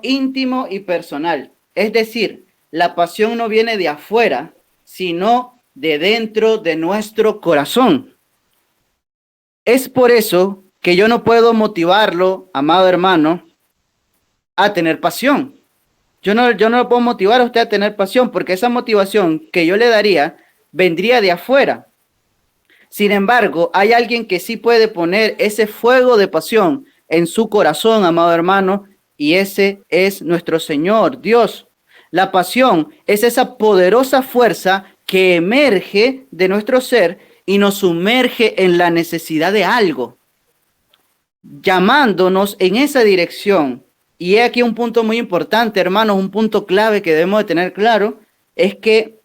íntimo y personal. Es decir, la pasión no viene de afuera, sino de dentro de nuestro corazón. Es por eso que yo no puedo motivarlo, amado hermano, a tener pasión. Yo no lo puedo motivar a usted a tener pasión, porque esa motivación que yo le daría vendría de afuera. Sin embargo, hay alguien que sí puede poner ese fuego de pasión en su corazón, amado hermano, y ese es nuestro Señor, Dios. La pasión es esa poderosa fuerza que emerge de nuestro ser y nos sumerge en la necesidad de algo, llamándonos en esa dirección. Y he aquí un punto muy importante, hermanos, un punto clave que debemos de tener claro, es que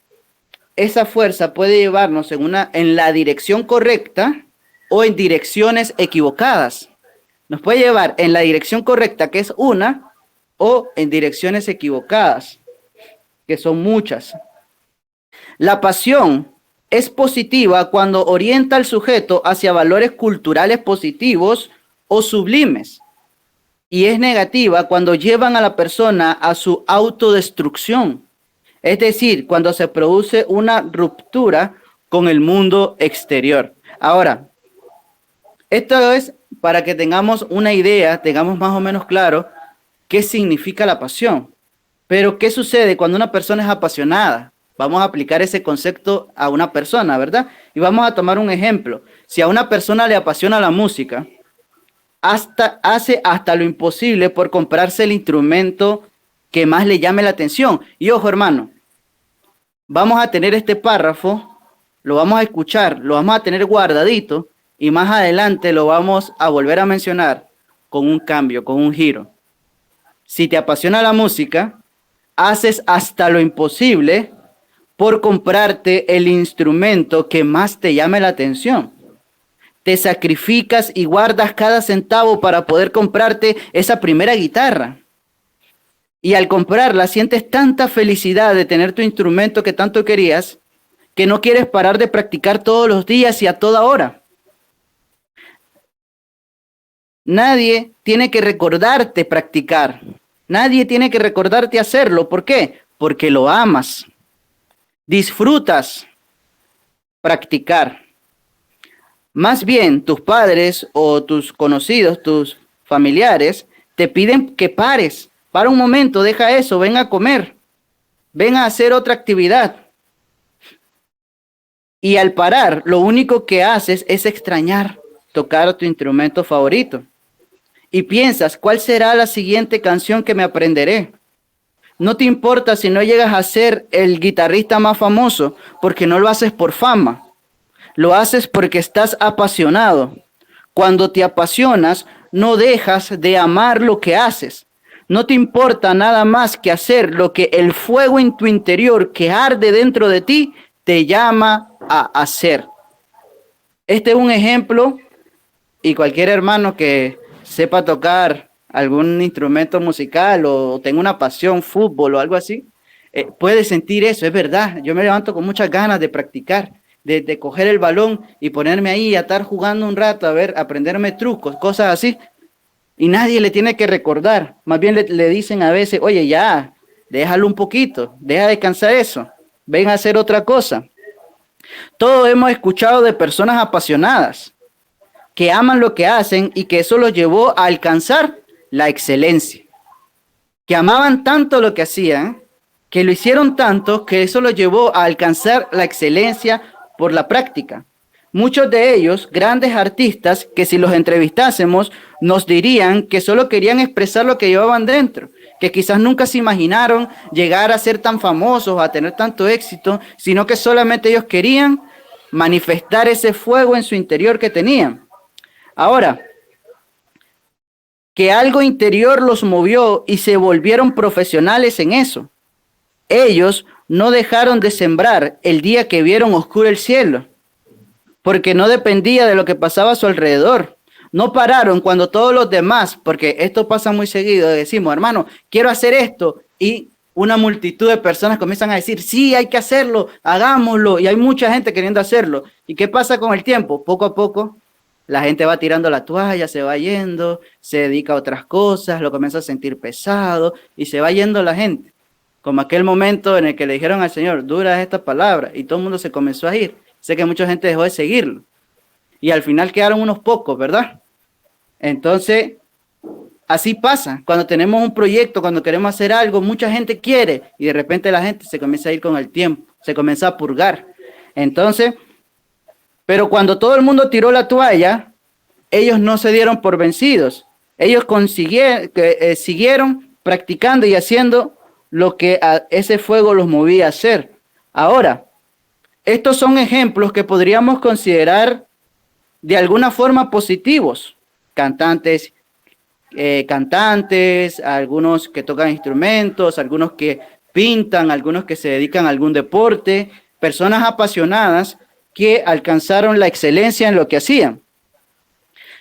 esa fuerza puede llevarnos en la dirección correcta o en direcciones equivocadas. Nos puede llevar en la dirección correcta, que es una, o en direcciones equivocadas, que son muchas. La pasión es positiva cuando orienta al sujeto hacia valores culturales positivos o sublimes, y es negativa cuando llevan a la persona a su autodestrucción. Es decir, cuando se produce una ruptura con el mundo exterior. Ahora, esto es para que tengamos una idea, tengamos más o menos claro qué significa la pasión. Pero, ¿qué sucede cuando una persona es apasionada? Vamos a aplicar ese concepto a una persona, ¿verdad? Y vamos a tomar un ejemplo. Si a una persona le apasiona la música, hace hasta lo imposible por comprarse el instrumento que más le llame la atención. Y ojo, hermano, vamos a tener este párrafo, lo vamos a escuchar, lo vamos a tener guardadito y más adelante lo vamos a volver a mencionar con un cambio, con un giro. Si te apasiona la música, haces hasta lo imposible por comprarte el instrumento que más te llame la atención. Te sacrificas y guardas cada centavo para poder comprarte esa primera guitarra. Y al comprarla sientes tanta felicidad de tener tu instrumento que tanto querías, que no quieres parar de practicar todos los días y a toda hora. Nadie tiene que recordarte practicar. Nadie tiene que recordarte hacerlo. ¿Por qué? Porque lo amas. Disfrutas practicar. Más bien, tus padres o tus conocidos, tus familiares, te piden que pares. Para un momento, deja eso, ven a comer, ven a hacer otra actividad. Y al parar, lo único que haces es extrañar tocar tu instrumento favorito. Y piensas, ¿cuál será la siguiente canción que me aprenderé? No te importa si no llegas a ser el guitarrista más famoso, porque no lo haces por fama. Lo haces porque estás apasionado. Cuando te apasionas, no dejas de amar lo que haces. No te importa nada más que hacer lo que el fuego en tu interior que arde dentro de ti te llama a hacer. Este es un ejemplo y cualquier hermano que sepa tocar algún instrumento musical o tenga una pasión, fútbol o algo así, puede sentir eso, es verdad. Yo me levanto con muchas ganas de practicar, de coger el balón y ponerme ahí y a estar jugando un rato, a ver, aprenderme trucos, cosas así. Y nadie le tiene que recordar. Más bien le dicen a veces, oye, ya, déjalo un poquito, deja descansar eso, ven a hacer otra cosa. Todos hemos escuchado de personas apasionadas que aman lo que hacen y que eso los llevó a alcanzar la excelencia. Que amaban tanto lo que hacían, que lo hicieron tanto, que eso los llevó a alcanzar la excelencia por la práctica. Muchos de ellos, grandes artistas, que si los entrevistásemos, nos dirían que solo querían expresar lo que llevaban dentro, que quizás nunca se imaginaron llegar a ser tan famosos, a tener tanto éxito, sino que solamente ellos querían manifestar ese fuego en su interior que tenían. Ahora, que algo interior los movió y se volvieron profesionales en eso. Ellos no dejaron de sembrar el día que vieron oscuro el cielo, porque no dependía de lo que pasaba a su alrededor. No pararon cuando todos los demás, porque esto pasa muy seguido, decimos, hermano, quiero hacer esto, y una multitud de personas comienzan a decir, sí, hay que hacerlo, hagámoslo, y hay mucha gente queriendo hacerlo. ¿Y qué pasa con el tiempo? Poco a poco La gente va tirando la toalla, se va yendo, se dedica a otras cosas, lo comienza a sentir pesado y se va yendo la gente. Como aquel momento en el que le dijeron al Señor, dura esta palabra, y todo el mundo se comenzó a ir. Sé que mucha gente dejó de seguirlo. Y al final quedaron unos pocos, ¿verdad? Entonces, así pasa. Cuando tenemos un proyecto, cuando queremos hacer algo, mucha gente quiere y de repente la gente se comienza a ir con el tiempo, se comienza a purgar. Entonces, pero cuando todo el mundo tiró la toalla, ellos no se dieron por vencidos. Ellos siguieron practicando y haciendo lo que a ese fuego los movía a hacer. Ahora, estos son ejemplos que podríamos considerar de alguna forma positivos. Cantantes, algunos que tocan instrumentos, algunos que pintan, algunos que se dedican a algún deporte, personas apasionadas que alcanzaron la excelencia en lo que hacían.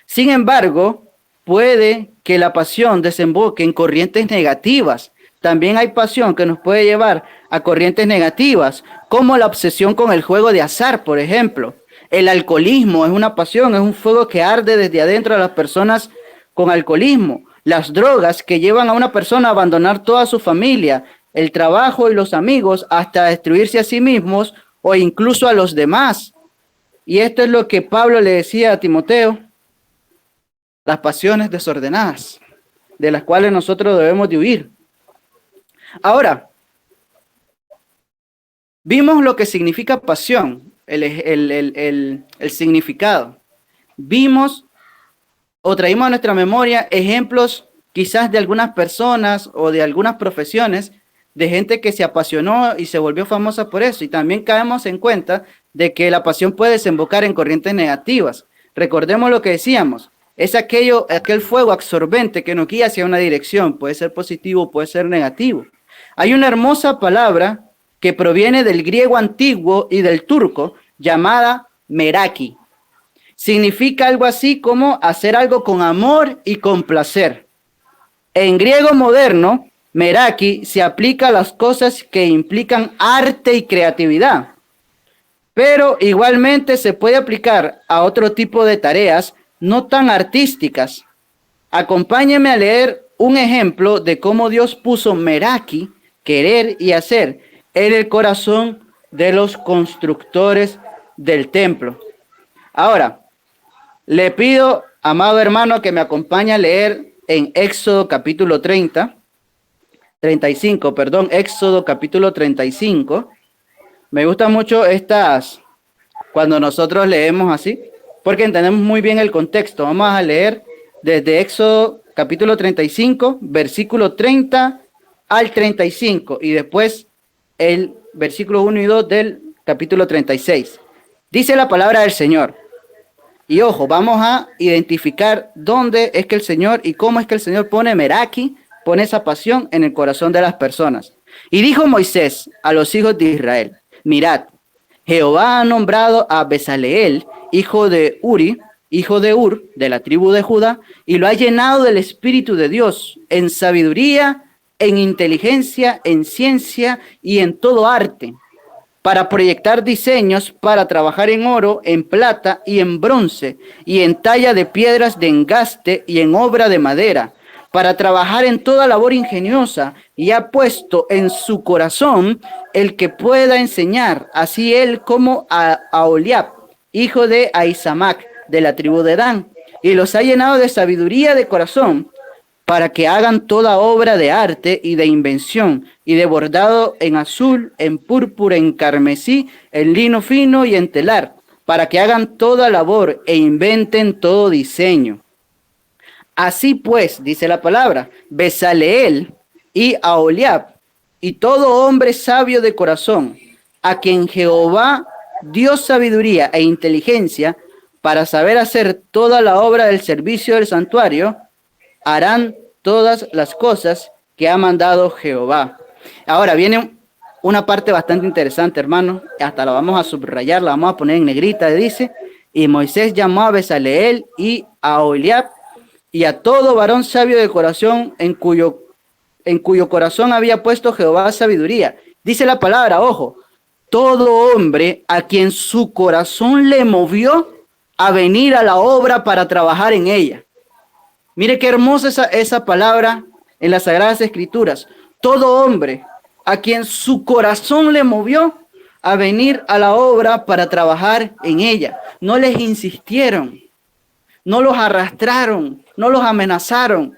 Sin embargo, puede que la pasión desemboque en corrientes negativas. También hay pasión que nos puede llevar a corrientes negativas, como la obsesión con el juego de azar, por ejemplo. El alcoholismo es una pasión, es un fuego que arde desde adentro de las personas con alcoholismo. Las drogas que llevan a una persona a abandonar toda su familia, el trabajo y los amigos, hasta destruirse a sí mismos o incluso a los demás. Y esto es lo que Pablo le decía a Timoteo, las pasiones desordenadas, de las cuales nosotros debemos de huir. Ahora, vimos lo que significa pasión, el significado. Vimos o traímos a nuestra memoria ejemplos quizás de algunas personas o de algunas profesiones de gente que se apasionó y se volvió famosa por eso. Y también caemos en cuenta de que la pasión puede desembocar en corrientes negativas. Recordemos lo que decíamos, es aquel fuego absorbente que nos guía hacia una dirección, puede ser positivo, puede ser negativo. Hay una hermosa palabra que proviene del griego antiguo y del turco llamada meraki. Significa algo así como hacer algo con amor y con placer. En griego moderno, meraki se aplica a las cosas que implican arte y creatividad, pero igualmente se puede aplicar a otro tipo de tareas no tan artísticas. Acompáñeme a leer un ejemplo de cómo Dios puso meraki, querer y hacer, en el corazón de los constructores del templo. Ahora, le pido, amado hermano, que me acompañe a leer en Éxodo capítulo 35, Éxodo capítulo 35. Me gustan mucho cuando nosotros leemos así, porque entendemos muy bien el contexto. Vamos a leer desde Éxodo capítulo 35, versículo 30 al 35, y después el versículo 1 y 2 del capítulo 36. Dice la palabra del Señor. Y ojo, vamos a identificar dónde es que el Señor y cómo es que el Señor pone meraki, pone esa pasión en el corazón de las personas. Y dijo Moisés a los hijos de Israel, mirad, Jehová ha nombrado a Bezaleel, hijo de Ur, de la tribu de Judá, y lo ha llenado del Espíritu de Dios, en sabiduría, en inteligencia, en ciencia y en todo arte, para proyectar diseños, para trabajar en oro, en plata y en bronce, y en talla de piedras de engaste y en obra de madera, para trabajar en toda labor ingeniosa, y ha puesto en su corazón el que pueda enseñar, así él como a Aholiab, hijo de Ahisamac, de la tribu de Dan, y los ha llenado de sabiduría de corazón, para que hagan toda obra de arte y de invención, y de bordado en azul, en púrpura, en carmesí, en lino fino y en telar, para que hagan toda labor e inventen todo diseño. Así pues, dice la palabra, Bezaleel y Aholiab, y todo hombre sabio de corazón, a quien Jehová dio sabiduría e inteligencia para saber hacer toda la obra del servicio del santuario, harán todas las cosas que ha mandado Jehová. Ahora viene una parte bastante interesante, hermano. Hasta la vamos a subrayar, la vamos a poner en negrita. Dice, y Moisés llamó a Bezaleel y a Aholiab y a todo varón sabio de corazón en cuyo corazón había puesto Jehová sabiduría. Dice la palabra, ojo, todo hombre a quien su corazón le movió a venir a la obra para trabajar en ella. Mire qué hermosa esa palabra en las Sagradas Escrituras. Todo hombre a quien su corazón le movió a venir a la obra para trabajar en ella. No les insistieron, no los arrastraron, no los amenazaron.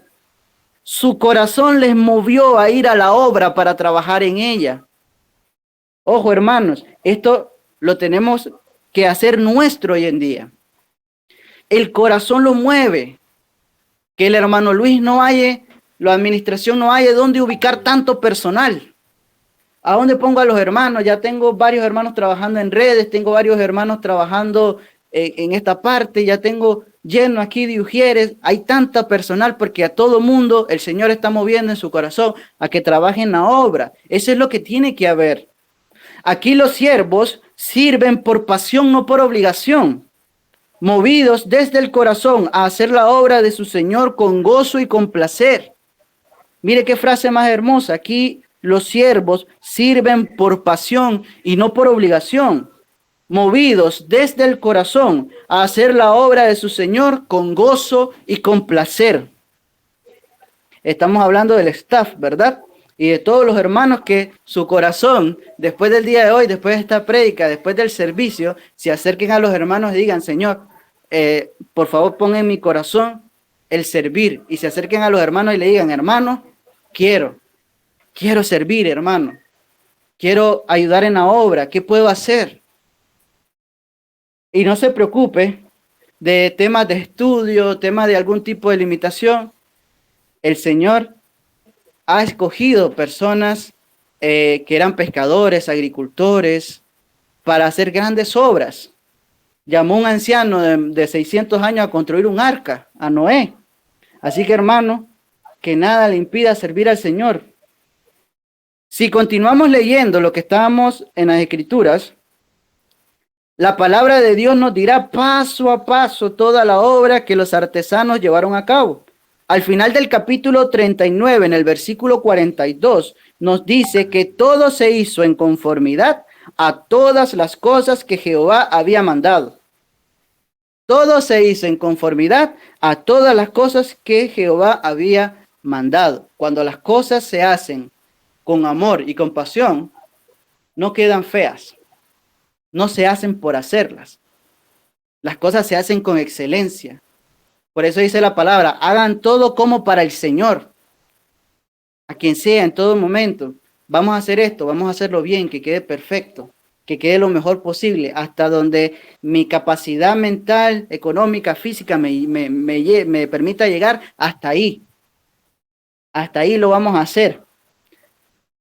Su corazón les movió a ir a la obra para trabajar en ella. Ojo, hermanos, esto lo tenemos que hacer nuestro hoy en día. El corazón lo mueve. Que el hermano Luis no haya, la administración no haya dónde ubicar tanto personal. ¿A dónde pongo a los hermanos? Ya tengo varios hermanos trabajando en redes, tengo varios hermanos trabajando en esta parte, ya tengo lleno aquí de ujieres. Hay tanta personal porque a todo mundo el Señor está moviendo en su corazón a que trabaje en la obra. Eso es lo que tiene que haber. Aquí los siervos sirven por pasión, no por obligación, movidos desde el corazón a hacer la obra de su Señor con gozo y con placer. Mire qué frase más hermosa. Aquí los siervos sirven por pasión y no por obligación, movidos desde el corazón a hacer la obra de su Señor con gozo y con placer. Estamos hablando del staff, ¿verdad? Y de todos los hermanos que su corazón, después del día de hoy, después de esta prédica, después del servicio, se acerquen a los hermanos y digan, Señor, por favor pon en mi corazón el servir. Y se acerquen a los hermanos y le digan, hermano, quiero servir, hermano. Quiero ayudar en la obra. ¿Qué puedo hacer? Y no se preocupe de temas de estudio, temas de algún tipo de limitación. El Señor ha escogido personas que eran pescadores, agricultores, para hacer grandes obras. Llamó a un anciano de 600 años a construir un arca, a Noé. Así que, hermano, que nada le impida servir al Señor. Si continuamos leyendo lo que estábamos en las Escrituras, la palabra de Dios nos dirá paso a paso toda la obra que los artesanos llevaron a cabo. Al final del capítulo 39, en el versículo 42, nos dice que todo se hizo en conformidad a todas las cosas que Jehová había mandado. Todo se hizo en conformidad a todas las cosas que Jehová había mandado. Cuando las cosas se hacen con amor y compasión, no quedan feas. No se hacen por hacerlas. Las cosas se hacen con excelencia. Por eso dice la palabra, hagan todo como para el Señor. A quien sea, en todo momento. Vamos a hacer esto, vamos a hacerlo bien, que quede perfecto, que quede lo mejor posible, hasta donde mi capacidad mental, económica, física me permita llegar, hasta ahí. Hasta ahí lo vamos a hacer.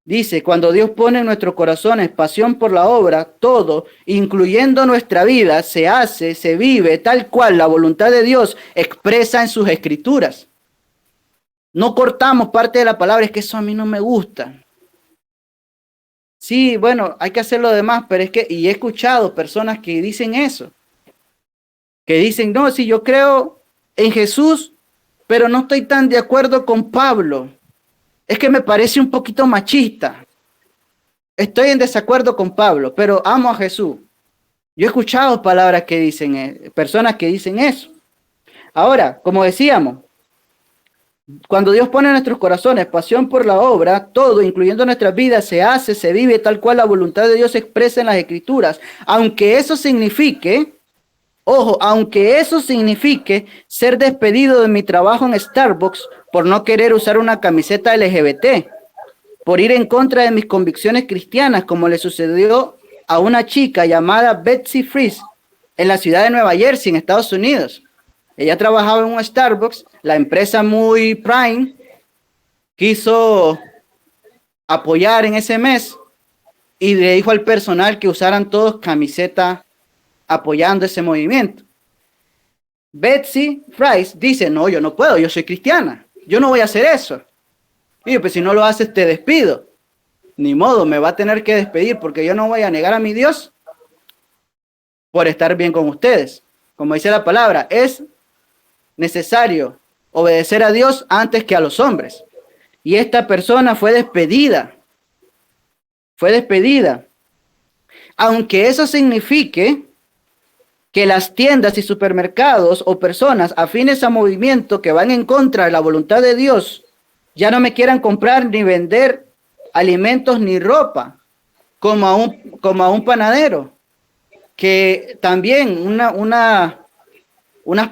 Dice, cuando Dios pone en nuestros corazones pasión por la obra, todo, incluyendo nuestra vida, se hace, se vive tal cual la voluntad de Dios expresa en sus escrituras. No cortamos parte de la palabra, es que eso a mí no me gusta. Sí, bueno, hay que hacer lo demás, pero es que, y he escuchado personas que dicen eso, que dicen, no, sí, yo creo en Jesús, pero no estoy tan de acuerdo con Pablo. Es que me parece un poquito machista. Estoy en desacuerdo con Pablo, pero amo a Jesús. Yo he escuchado palabras que dicen, personas que dicen eso. Ahora, como decíamos, cuando Dios pone en nuestros corazones pasión por la obra, todo, incluyendo nuestras vidas, se hace, se vive tal cual la voluntad de Dios se expresa en las Escrituras. Aunque eso signifique, ojo, aunque eso signifique ser despedido de mi trabajo en Starbucks por no querer usar una camiseta LGBT, por ir en contra de mis convicciones cristianas, como le sucedió a una chica llamada Betsy Freeze en la ciudad de Nueva Jersey, en Estados Unidos. Ella trabajaba en un Starbucks, la empresa muy prime quiso apoyar en ese mes y le dijo al personal que usaran todos camiseta apoyando ese movimiento. Betsy Freeze dice, no, yo no puedo, yo soy cristiana. Yo no voy a hacer eso. Y pues si no lo haces, te despido. Ni modo, me va a tener que despedir porque yo no voy a negar a mi Dios por estar bien con ustedes. Como dice la palabra, es necesario obedecer a Dios antes que a los hombres. Y esta persona fue despedida. Fue despedida. Aunque eso signifique que las tiendas y supermercados o personas afines a movimiento que van en contra de la voluntad de Dios ya no me quieran comprar ni vender alimentos ni ropa, como a un panadero, que también unas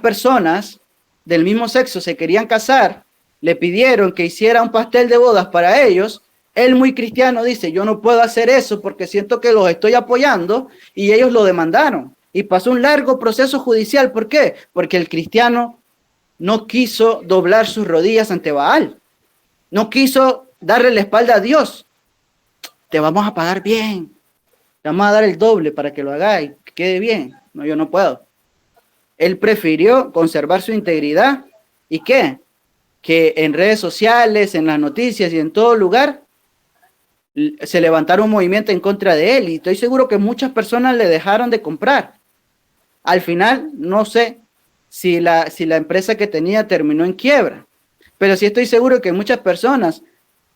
personas del mismo sexo se querían casar, le pidieron que hiciera un pastel de bodas para ellos. Él, muy cristiano, dice, yo no puedo hacer eso porque siento que los estoy apoyando, y ellos lo demandaron. Y pasó un largo proceso judicial. ¿Por qué? Porque el cristiano no quiso doblar sus rodillas ante Baal. No quiso darle la espalda a Dios. Te vamos a pagar bien. Te vamos a dar el doble para que lo hagáis, que quede bien. No, yo no puedo. Él prefirió conservar su integridad. ¿Y qué? Que en redes sociales, en las noticias y en todo lugar se levantaron un movimiento en contra de él. Y estoy seguro que muchas personas le dejaron de comprar. Al final, no sé si la empresa que tenía terminó en quiebra, pero sí estoy seguro que muchas personas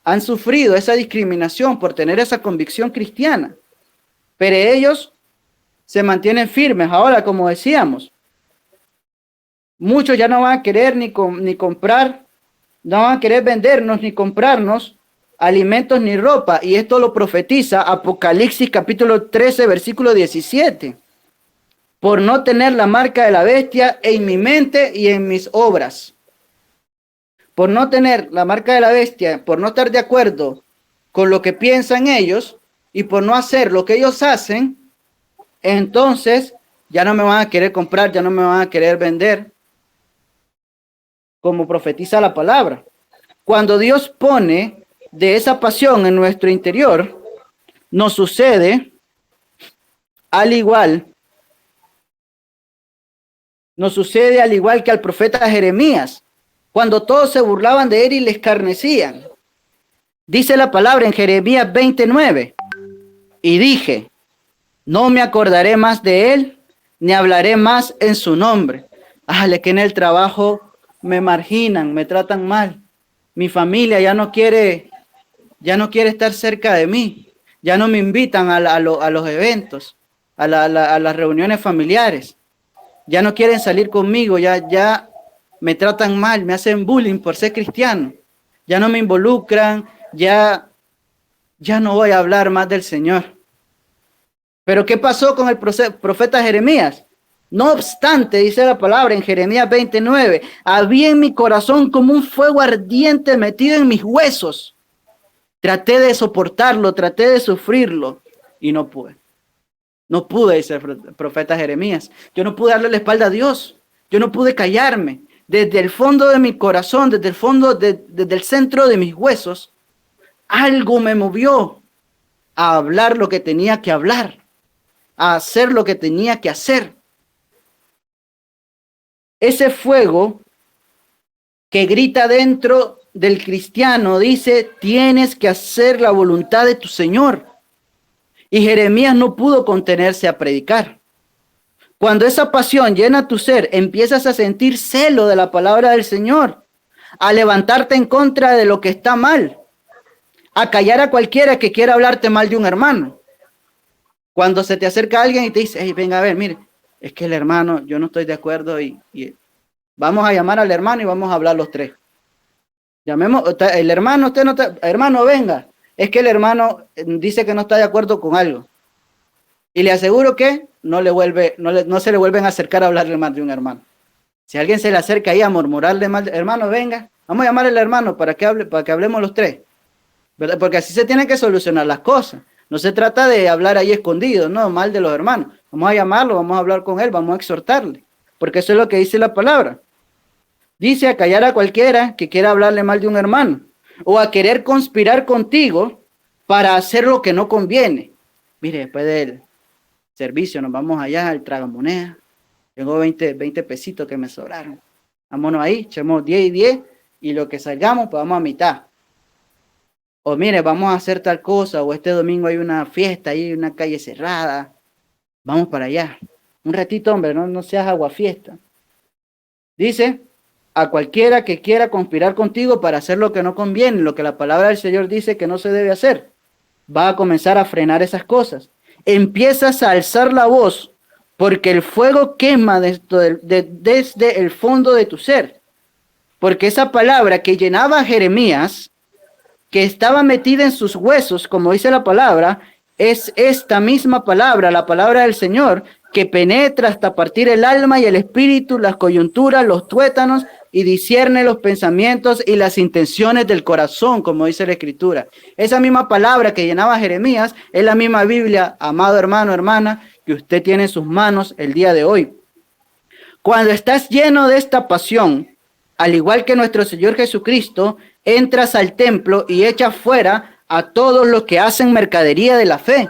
han sufrido esa discriminación por tener esa convicción cristiana, pero ellos se mantienen firmes. Ahora, como decíamos, muchos ya no van a querer ni comprar, no van a querer vendernos ni comprarnos alimentos ni ropa, y esto lo profetiza Apocalipsis capítulo 13, versículo 17. Por no tener la marca de la bestia en mi mente y en mis obras. Por no tener la marca de la bestia, por no estar de acuerdo con lo que piensan ellos y por no hacer lo que ellos hacen, entonces ya no me van a querer comprar, ya no me van a querer vender, como profetiza la palabra. Cuando Dios pone de esa pasión en nuestro interior, nos sucede al igual que al profeta Jeremías, cuando todos se burlaban de él y le escarnecían. Dice la palabra en Jeremías 29, y dije, no me acordaré más de él, ni hablaré más en su nombre. Ájale, que en el trabajo me marginan, me tratan mal. Mi familia ya no quiere estar cerca de mí. Ya no me invitan a los eventos, a las reuniones familiares. Ya no quieren salir conmigo, ya me tratan mal, me hacen bullying por ser cristiano. Ya no me involucran, ya no voy a hablar más del Señor. Pero ¿qué pasó con el profeta Jeremías? No obstante, dice la palabra en Jeremías 29, había en mi corazón como un fuego ardiente metido en mis huesos. Traté de soportarlo, traté de sufrirlo y no pude. No pude, dice el profeta Jeremías. Yo no pude darle la espalda a Dios. Yo no pude callarme. Desde el fondo de mi corazón, desde el fondo, desde el centro de mis huesos, algo me movió a hablar lo que tenía que hablar, a hacer lo que tenía que hacer. Ese fuego que grita dentro del cristiano dice, tienes que hacer la voluntad de tu Señor. Y Jeremías no pudo contenerse a predicar. Cuando esa pasión llena tu ser, empiezas a sentir celo de la palabra del Señor, a levantarte en contra de lo que está mal, a callar a cualquiera que quiera hablarte mal de un hermano. Cuando se te acerca alguien y te dice, hey, venga a ver, mire, es que el hermano, yo no estoy de acuerdo y vamos a llamar al hermano y vamos a hablar los tres. Llamemos, el hermano, usted no está, hermano, venga. Es que el hermano dice que no está de acuerdo con algo. Y le aseguro que no se le vuelven a acercar a hablarle mal de un hermano. Si alguien se le acerca ahí a murmurarle mal, hermano, venga, vamos a llamar al hermano para que hablemos los tres. ¿Verdad? Porque así se tienen que solucionar las cosas. No se trata de hablar ahí escondido, no, mal de los hermanos. Vamos a llamarlo, vamos a hablar con él, vamos a exhortarle. Porque eso es lo que dice la palabra. Dice a callar a cualquiera que quiera hablarle mal de un hermano. O a querer conspirar contigo para hacer lo que no conviene. Mire, después del servicio nos vamos allá al tragamoneda. Tengo 20 pesitos que me sobraron. Vámonos ahí, echemos 10 y 10 y lo que salgamos, pues vamos a mitad. O mire, vamos a hacer tal cosa, o este domingo hay una fiesta, hay una calle cerrada. Vamos para allá. Un ratito, hombre, no seas aguafiesta. Dice, a cualquiera que quiera conspirar contigo para hacer lo que no conviene, lo que la palabra del Señor dice que no se debe hacer, va a comenzar a frenar esas cosas. Empiezas a alzar la voz porque el fuego quema desde el fondo de tu ser. Porque esa palabra que llenaba a Jeremías, que estaba metida en sus huesos, como dice la palabra, es esta misma palabra, la palabra del Señor, que penetra hasta partir el alma y el espíritu, las coyunturas, los tuétanos, y discierne los pensamientos y las intenciones del corazón, como dice la Escritura. Esa misma palabra que llenaba a Jeremías es la misma Biblia, amado hermano, hermana, que usted tiene en sus manos el día de hoy. Cuando estás lleno de esta pasión, al igual que nuestro Señor Jesucristo, entras al templo y echas fuera a todos los que hacen mercadería de la fe.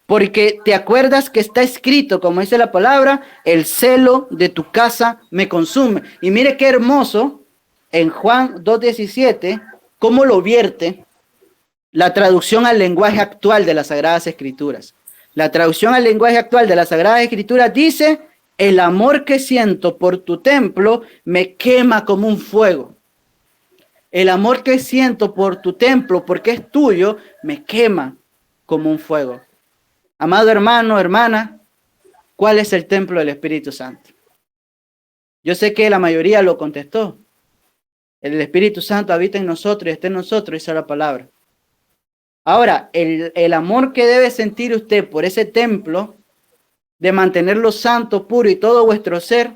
Porque te acuerdas que está escrito, como dice la palabra, el celo de tu casa me consume. Y mire qué hermoso, en Juan 2:17, cómo lo vierte la traducción al lenguaje actual de las Sagradas Escrituras. La traducción al lenguaje actual de las Sagradas Escrituras dice: el amor que siento por tu templo me quema como un fuego. El amor que siento por tu templo, porque es tuyo, me quema como un fuego. Amado hermano, hermana, ¿cuál es el templo del Espíritu Santo? Yo sé que la mayoría lo contestó. El Espíritu Santo habita en nosotros y está en nosotros, dice la palabra. Ahora, el amor que debe sentir usted por ese templo, de mantenerlo santo, puro y todo vuestro ser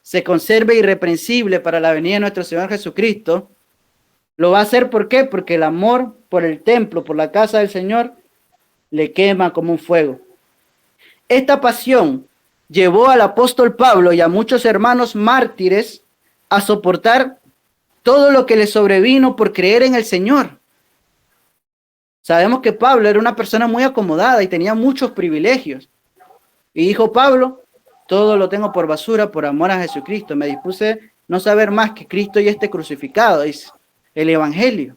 se conserve irreprensible para la venida de nuestro Señor Jesucristo, lo va a hacer. ¿Por qué? Porque el amor por el templo, por la casa del Señor, le quema como un fuego. Esta pasión llevó al apóstol Pablo y a muchos hermanos mártires a soportar todo lo que les sobrevino por creer en el Señor. Sabemos que Pablo era una persona muy acomodada y tenía muchos privilegios. Y dijo Pablo: todo lo tengo por basura por amor a Jesucristo. Me dispuse no saber más que Cristo y este crucificado, dice el Evangelio.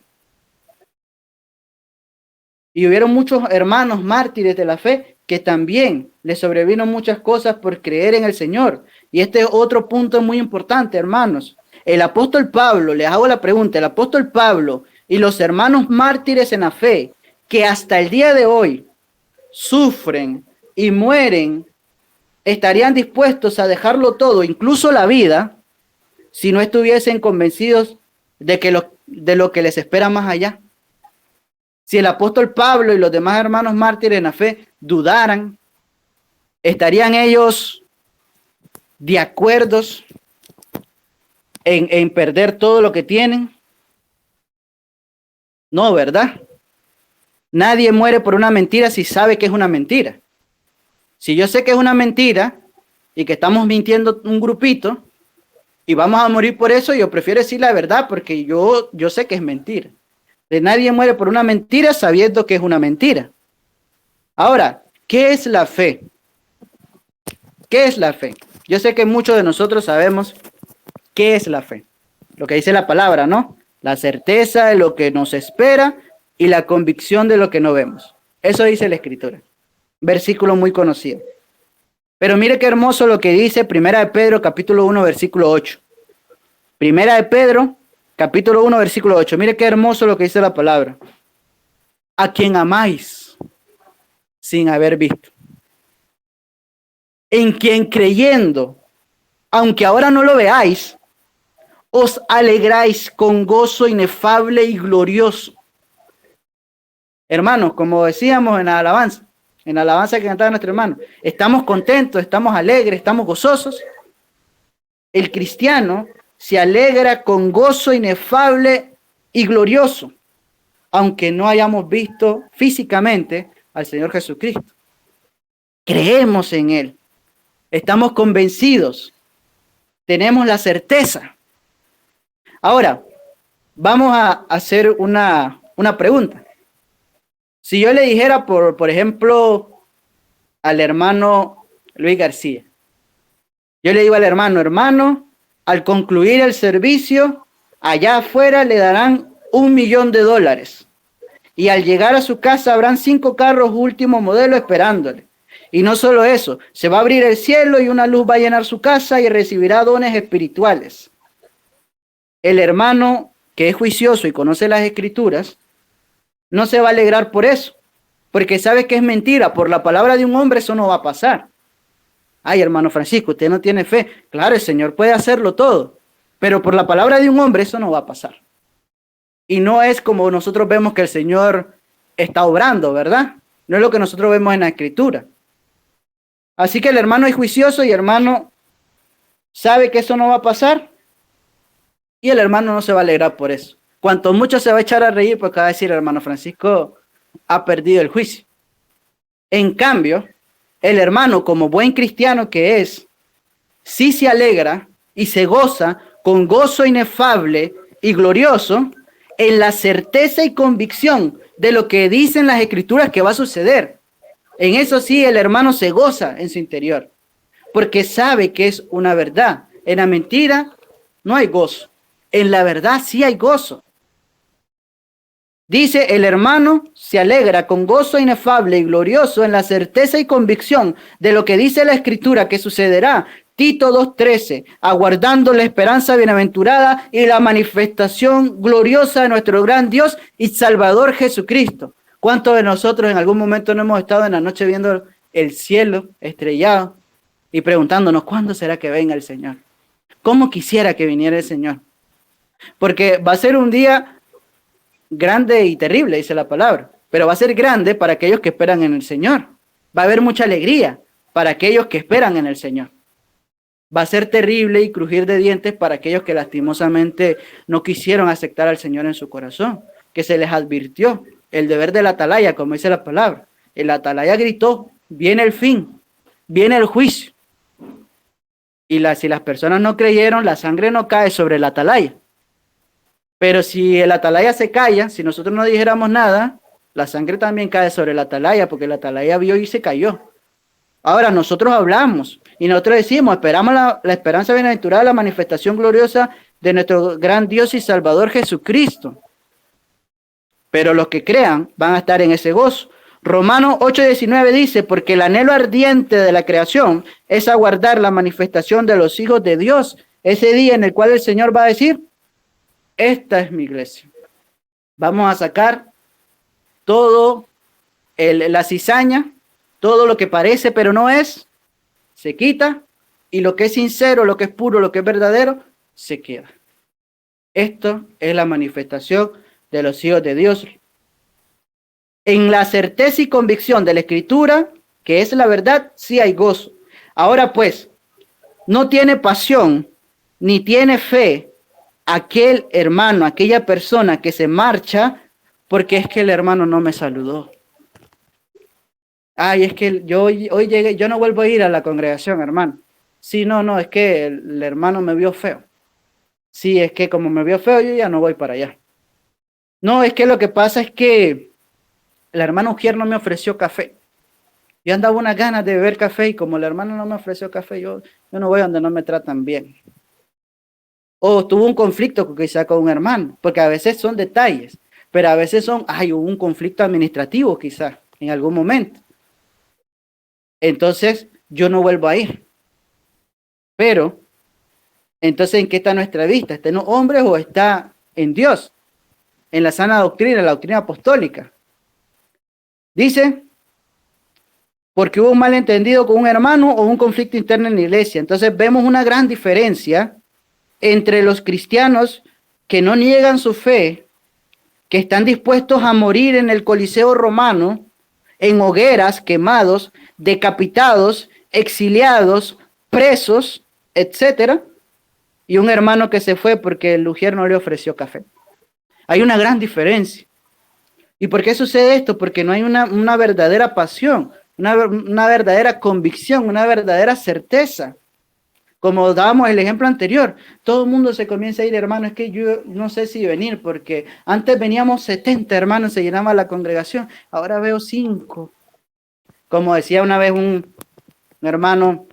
Y hubieron muchos hermanos mártires de la fe que también les sobrevino muchas cosas por creer en el Señor. Y este es otro punto muy importante, hermanos. El apóstol Pablo, les hago la pregunta, el apóstol Pablo y los hermanos mártires en la fe, que hasta el día de hoy sufren y mueren, estarían dispuestos a dejarlo todo, incluso la vida, si no estuviesen convencidos de lo que les espera más allá. Si el apóstol Pablo y los demás hermanos mártires en la fe dudaran, ¿estarían ellos de acuerdo en perder todo lo que tienen? No, ¿verdad? Nadie muere por una mentira si sabe que es una mentira. Si yo sé que es una mentira y que estamos mintiendo un grupito y vamos a morir por eso, yo prefiero decir la verdad porque yo sé que es mentira. Nadie muere por una mentira sabiendo que es una mentira. Ahora, ¿qué es la fe? ¿Qué es la fe? Yo sé que muchos de nosotros sabemos qué es la fe. Lo que dice la palabra, ¿no? La certeza de lo que nos espera y la convicción de lo que no vemos. Eso dice la Escritura. Versículo muy conocido. Pero mire qué hermoso lo que dice Primera de Pedro, capítulo 1, versículo 8. Primera de Pedro, capítulo 1, versículo 8. Mire qué hermoso lo que dice la palabra. A quien amáis sin haber visto. En quien creyendo, aunque ahora no lo veáis, os alegráis con gozo inefable y glorioso. Hermanos, como decíamos en la alabanza que cantaba nuestro hermano, estamos contentos, estamos alegres, estamos gozosos. El cristiano se alegra con gozo inefable y glorioso, aunque no hayamos visto físicamente al Señor Jesucristo. Creemos en Él, estamos convencidos, tenemos la certeza. Ahora, vamos a hacer una pregunta. Si yo le dijera, por ejemplo, al hermano Luis García, yo le digo al hermano, al concluir el servicio, allá afuera le darán $1.000.000. Y al llegar a su casa habrán 5 carros último modelo esperándole. Y no solo eso, se va a abrir el cielo y una luz va a llenar su casa y recibirá dones espirituales. El hermano que es juicioso y conoce las Escrituras, no se va a alegrar por eso, porque sabe que es mentira. Por la palabra de un hombre eso no va a pasar. Ay, hermano Francisco, usted no tiene fe. Claro, el Señor puede hacerlo todo, pero por la palabra de un hombre eso no va a pasar. Y no es como nosotros vemos que el Señor está obrando, ¿verdad? No es lo que nosotros vemos en la Escritura. Así que el hermano es juicioso y el hermano sabe que eso no va a pasar y el hermano no se va a alegrar por eso. Cuanto mucho se va a echar a reír porque va a decir, hermano Francisco ha perdido el juicio. En cambio, el hermano, como buen cristiano que es, sí se alegra y se goza con gozo inefable y glorioso en la certeza y convicción de lo que dicen las Escrituras que va a suceder. En eso sí, el hermano se goza en su interior, porque sabe que es una verdad. En la mentira no hay gozo, en la verdad sí hay gozo. Dice, el hermano se alegra con gozo inefable y glorioso en la certeza y convicción de lo que dice la Escritura que sucederá. Tito 2:13, aguardando la esperanza bienaventurada y la manifestación gloriosa de nuestro gran Dios y Salvador Jesucristo. ¿Cuántos de nosotros en algún momento no hemos estado en la noche viendo el cielo estrellado y preguntándonos, ¿cuándo será que venga el Señor? ¿Cómo quisiera que viniera el Señor? Porque va a ser un día grande y terrible, dice la palabra, pero va a ser grande para aquellos que esperan en el Señor. Va a haber mucha alegría para aquellos que esperan en el Señor. Va a ser terrible y crujir de dientes para aquellos que lastimosamente no quisieron aceptar al Señor en su corazón, que se les advirtió el deber de la atalaya, como dice la palabra. El atalaya gritó, viene el fin, viene el juicio. Y si las personas no creyeron, la sangre no cae sobre el atalaya. Pero si el atalaya se calla, si nosotros no dijéramos nada, la sangre también cae sobre el atalaya, porque el atalaya vio y se cayó. Ahora nosotros hablamos y nosotros decimos, esperamos la esperanza bienaventurada, la manifestación gloriosa de nuestro gran Dios y Salvador Jesucristo. Pero los que crean van a estar en ese gozo. Romanos 8:19 dice, porque el anhelo ardiente de la creación es aguardar la manifestación de los hijos de Dios, ese día en el cual el Señor va a decir, esta es mi iglesia. Vamos a sacar todo la cizaña, todo lo que parece pero no es, se quita, y lo que es sincero, lo que es puro, lo que es verdadero, se queda. Esto es la manifestación de los hijos de Dios. En la certeza y convicción de la Escritura, que es la verdad, sí hay gozo. Ahora pues, no tiene pasión, ni tiene fe, aquel hermano, aquella persona que se marcha porque es que el hermano no me saludó. Ay, es que yo hoy llegué, yo no vuelvo a ir a la congregación, hermano. Sí, no, es que el hermano me vio feo. Sí, es que como me vio feo, yo ya no voy para allá. No, es que lo que pasa es que el hermano Ujier no me ofreció café. Yo andaba unas ganas de beber café y como el hermano no me ofreció café, yo no voy donde no me tratan bien. O tuvo un conflicto quizá con un hermano, porque a veces son detalles, pero a veces hubo un conflicto administrativo quizá en algún momento. Entonces, yo no vuelvo a ir. Pero, entonces, ¿en qué está nuestra vista? ¿Está en los hombres o está en Dios? En la sana doctrina, la doctrina apostólica. Dice, porque hubo un malentendido con un hermano o un conflicto interno en la iglesia. Entonces, vemos una gran diferencia entre los cristianos que no niegan su fe, que están dispuestos a morir en el Coliseo romano, en hogueras, quemados, decapitados, exiliados, presos, etcétera, y un hermano que se fue porque el ujier no le ofreció café. Hay una gran diferencia. ¿Y por qué sucede esto? Porque no hay una verdadera pasión, una verdadera convicción, una verdadera certeza. Como dábamos el ejemplo anterior, todo el mundo se comienza a ir, hermano, es que yo no sé si venir, porque antes veníamos 70 hermanos, se llenaba la congregación, ahora veo 5. Como decía una vez un hermano,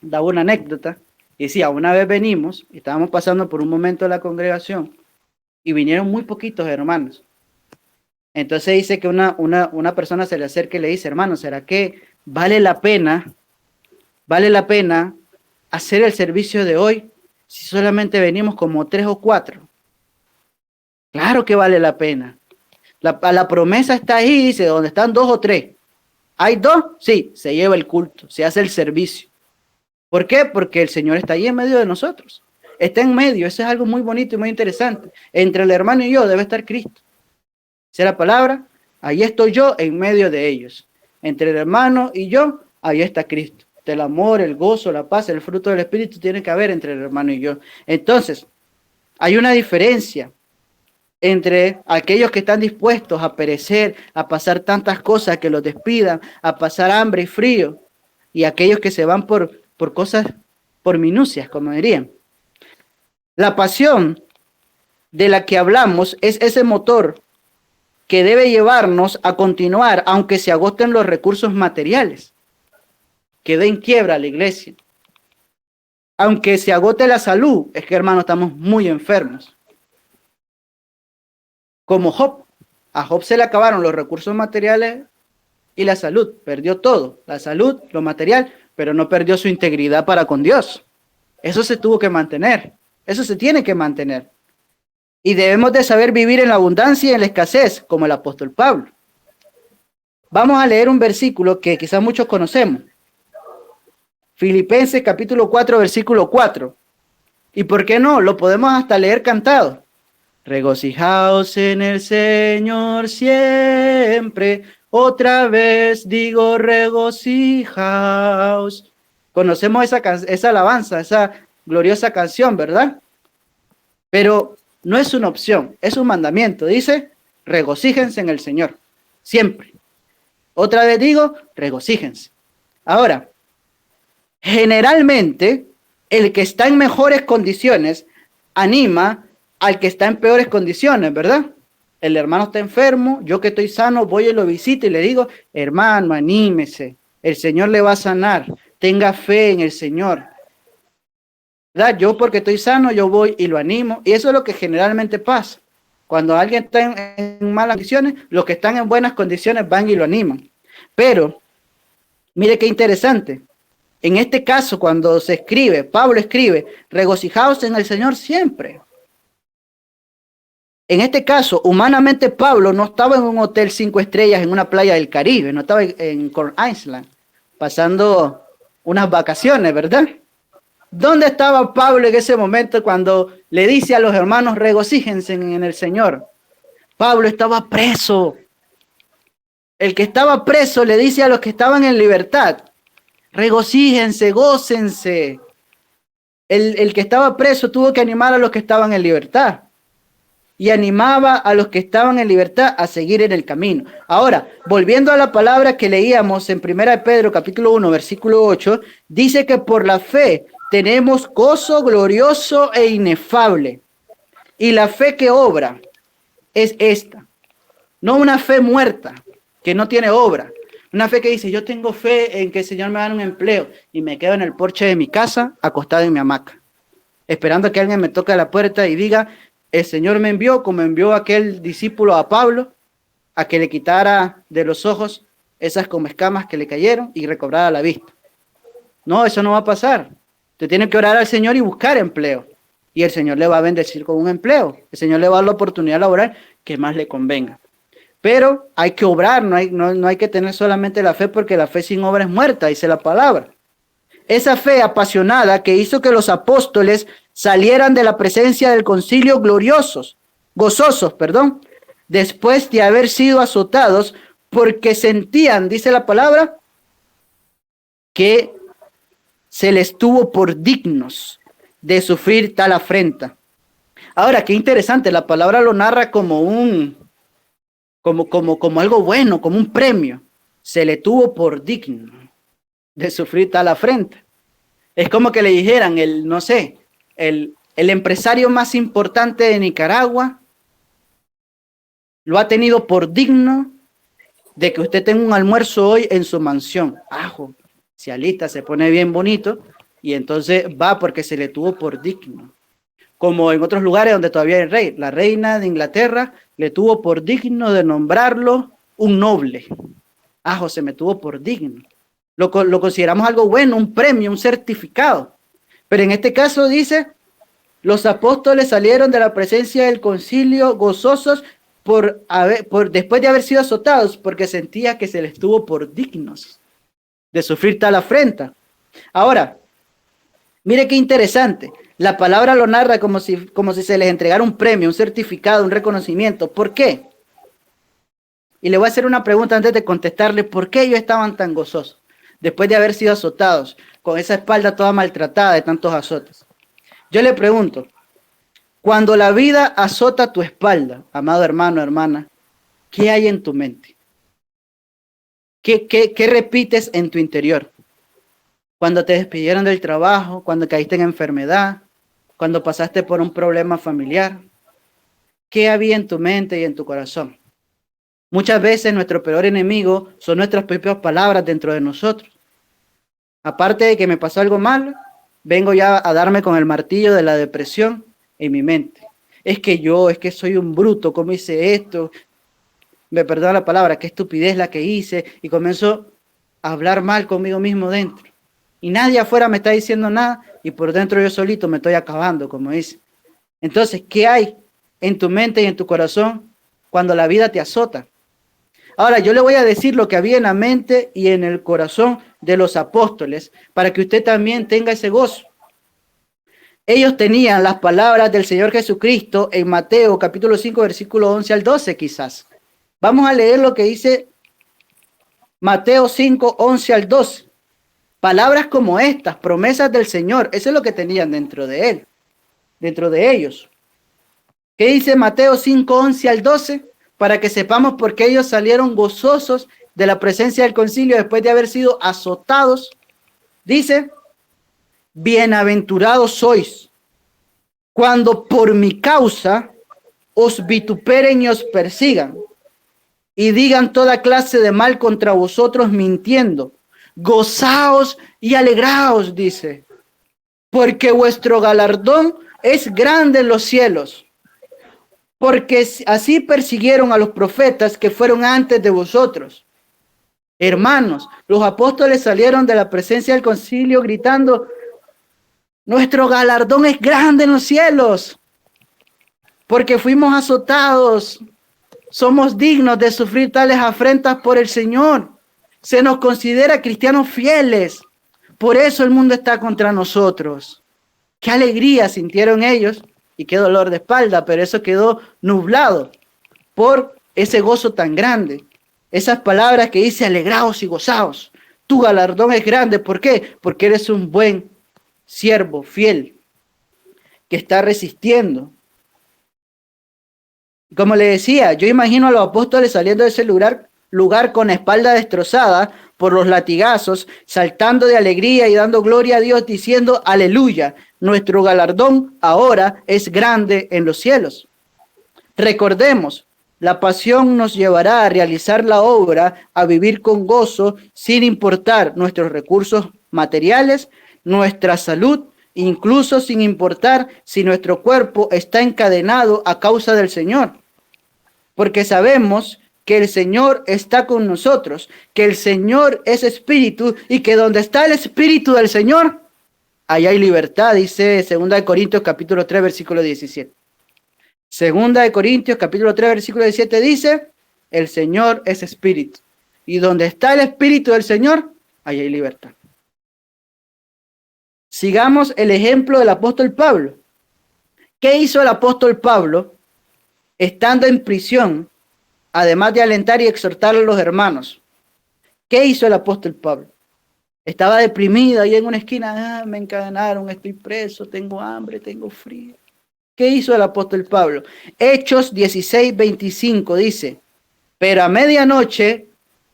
daba una anécdota, y decía, una vez venimos, y estábamos pasando por un momento de la congregación, y vinieron muy poquitos hermanos. Entonces dice que una persona se le acerca y le dice, hermano, ¿será que vale la pena hacer el servicio de hoy si solamente venimos como 3 o 4? Claro que vale la pena. La promesa está ahí, dice, donde están 2 o 3. ¿Hay 2? Sí, se lleva el culto, se hace el servicio. ¿Por qué? Porque el Señor está ahí en medio de nosotros. Está en medio, eso es algo muy bonito y muy interesante. Entre el hermano y yo debe estar Cristo. Esa es la palabra, ahí estoy yo en medio de ellos. Entre el hermano y yo, ahí está Cristo. El amor, el gozo, la paz, el fruto del Espíritu tiene que haber entre el hermano y yo. Entonces, hay una diferencia entre aquellos que están dispuestos a perecer, a pasar tantas cosas que los despidan, a pasar hambre y frío, y aquellos que se van por cosas, por minucias, como dirían. La pasión de la que hablamos es ese motor que debe llevarnos a continuar, aunque se agoten los recursos materiales. Quedó en quiebra la iglesia. Aunque se agote la salud, es que, hermano, estamos muy enfermos. Como Job. A Job se le acabaron los recursos materiales y la salud. Perdió todo, la salud, lo material, pero no perdió su integridad para con Dios. Eso se tuvo que mantener. Eso se tiene que mantener. Y debemos de saber vivir en la abundancia y en la escasez, como el apóstol Pablo. Vamos a leer un versículo que quizás muchos conocemos. Filipenses capítulo 4, versículo 4. ¿Y por qué no? Lo podemos hasta leer cantado. Regocijaos en el Señor siempre. Otra vez digo regocijaos. Conocemos esa alabanza, esa gloriosa canción, ¿verdad? Pero no es una opción, es un mandamiento. Dice, regocíjense en el Señor, siempre. Otra vez digo, regocíjense. Ahora, generalmente, el que está en mejores condiciones anima al que está en peores condiciones, ¿verdad? El hermano está enfermo, yo que estoy sano, voy y lo visito y le digo, hermano, anímese, el Señor le va a sanar, tenga fe en el Señor. ¿Verdad? Yo porque estoy sano, yo voy y lo animo. Y eso es lo que generalmente pasa. Cuando alguien está en malas condiciones, los que están en buenas condiciones van y lo animan. Pero, mire qué interesante. En este caso, cuando se escribe, Pablo escribe, regocijaos en el Señor siempre. En este caso, humanamente Pablo no estaba en un hotel 5 estrellas en una playa del Caribe, no estaba en Corn Island, pasando unas vacaciones, ¿verdad? ¿Dónde estaba Pablo en ese momento cuando le dice a los hermanos, regocíjense en el Señor? Pablo estaba preso. El que estaba preso le dice a los que estaban en libertad, regocíjense, gócense. El que estaba preso tuvo que animar a los que estaban en libertad. Y animaba a los que estaban en libertad a seguir en el camino. Ahora, volviendo a la palabra que leíamos en 1 Pedro capítulo 1, versículo 8, dice que por la fe tenemos gozo glorioso e inefable. Y la fe que obra es esta. No una fe muerta, que no tiene obra. Una fe que dice, yo tengo fe en que el Señor me va a dar un empleo y me quedo en el porche de mi casa, acostado en mi hamaca, esperando a que alguien me toque la puerta y diga, el Señor me envió, como envió aquel discípulo a Pablo, a que le quitara de los ojos esas como escamas que le cayeron y recobrara la vista. No, eso no va a pasar. Usted tiene que orar al Señor y buscar empleo. Y el Señor le va a bendecir con un empleo. El Señor le va a dar la oportunidad laboral que más le convenga. Pero hay que obrar, no hay que tener solamente la fe, porque la fe sin obra es muerta, dice la palabra. Esa fe apasionada que hizo que los apóstoles salieran de la presencia del concilio gozosos, después de haber sido azotados, porque sentían, dice la palabra, que se les tuvo por dignos de sufrir tal afrenta. Ahora, qué interesante, la palabra lo narra como algo bueno, como un premio. Se le tuvo por digno de sufrir tal afrenta. Es como que le dijeran, el empresario más importante de Nicaragua lo ha tenido por digno de que usted tenga un almuerzo hoy en su mansión. Ajo, se alista, se pone bien bonito y entonces va porque se le tuvo por digno. Como en otros lugares donde todavía hay rey. La reina de Inglaterra le tuvo por digno de nombrarlo un noble. Ajo, se me tuvo por digno. Lo consideramos algo bueno, un premio, un certificado. Pero en este caso dice, los apóstoles salieron de la presencia del concilio gozosos después de haber sido azotados, porque sentía que se les tuvo por dignos de sufrir tal afrenta. Ahora, Mire qué interesante. La palabra lo narra como si se les entregara un premio, un certificado, un reconocimiento. ¿Por qué? Y le voy a hacer una pregunta antes de contestarle. ¿Por qué ellos estaban tan gozosos? Después de haber sido azotados, con esa espalda toda maltratada de tantos azotes. Yo le pregunto, cuando la vida azota tu espalda, amado hermano, hermana, ¿qué hay en tu mente? ¿Qué repites en tu interior? Cuando te despidieron del trabajo, cuando caíste en enfermedad, cuando pasaste por un problema familiar, ¿qué había en tu mente y en tu corazón? Muchas veces nuestro peor enemigo son nuestras propias palabras dentro de nosotros. Aparte de que me pasó algo malo, vengo ya a darme con el martillo de la depresión en mi mente. Es que soy un bruto, ¿cómo hice esto? Me perdona la palabra, qué estupidez la que hice, y comienzo a hablar mal conmigo mismo dentro. Y nadie afuera me está diciendo nada, y por dentro yo solito me estoy acabando, como dice. Entonces, ¿qué hay en tu mente y en tu corazón cuando la vida te azota? Ahora, yo le voy a decir lo que había en la mente y en el corazón de los apóstoles, para que usted también tenga ese gozo. Ellos tenían las palabras del Señor Jesucristo en Mateo capítulo 5, versículo 11 al 12 quizás. Vamos a leer lo que dice Mateo 5, 11 al 12. Palabras como estas, promesas del Señor, eso es lo que tenían dentro de él, dentro de ellos. ¿Qué dice Mateo 5, 11 al 12? Para que sepamos por qué ellos salieron gozosos de la presencia del concilio después de haber sido azotados. Dice, bienaventurados sois cuando por mi causa os vituperen y os persigan y digan toda clase de mal contra vosotros mintiendo. Gozaos y alegraos, dice, porque vuestro galardón es grande en los cielos. Porque así persiguieron a los profetas que fueron antes de vosotros. Hermanos, los apóstoles salieron de la presencia del concilio gritando, nuestro galardón es grande en los cielos, porque fuimos azotados, somos dignos de sufrir tales afrentas por el Señor. Se nos considera cristianos fieles, por eso el mundo está contra nosotros. Qué alegría sintieron ellos y qué dolor de espalda, pero eso quedó nublado por ese gozo tan grande. Esas palabras que dice alegraos y gozaos. Tu galardón es grande. ¿Por qué? Porque eres un buen siervo fiel que está resistiendo. Como le decía, yo imagino a los apóstoles saliendo de ese lugar con la espalda destrozada por los latigazos, saltando de alegría y dando gloria a Dios, diciendo, aleluya, nuestro galardón ahora es grande en los cielos. Recordemos, la pasión nos llevará a realizar la obra, a vivir con gozo, sin importar nuestros recursos materiales, nuestra salud, incluso sin importar si nuestro cuerpo está encadenado a causa del Señor. Porque sabemos que el Señor está con nosotros, que el Señor es espíritu y que donde está el espíritu del Señor, allá hay libertad, dice 2 Corintios capítulo 3, versículo 17. 2 Corintios capítulo 3, versículo 17 dice, el Señor es espíritu y donde está el espíritu del Señor, allá hay libertad. Sigamos el ejemplo del apóstol Pablo. ¿Qué hizo el apóstol Pablo estando en prisión, además de alentar y exhortar a los hermanos? ¿Qué hizo el apóstol Pablo? Estaba deprimido ahí en una esquina, me encadenaron, estoy preso, tengo hambre, tengo frío. ¿Qué hizo el apóstol Pablo? Hechos 16, 25 dice, pero a medianoche,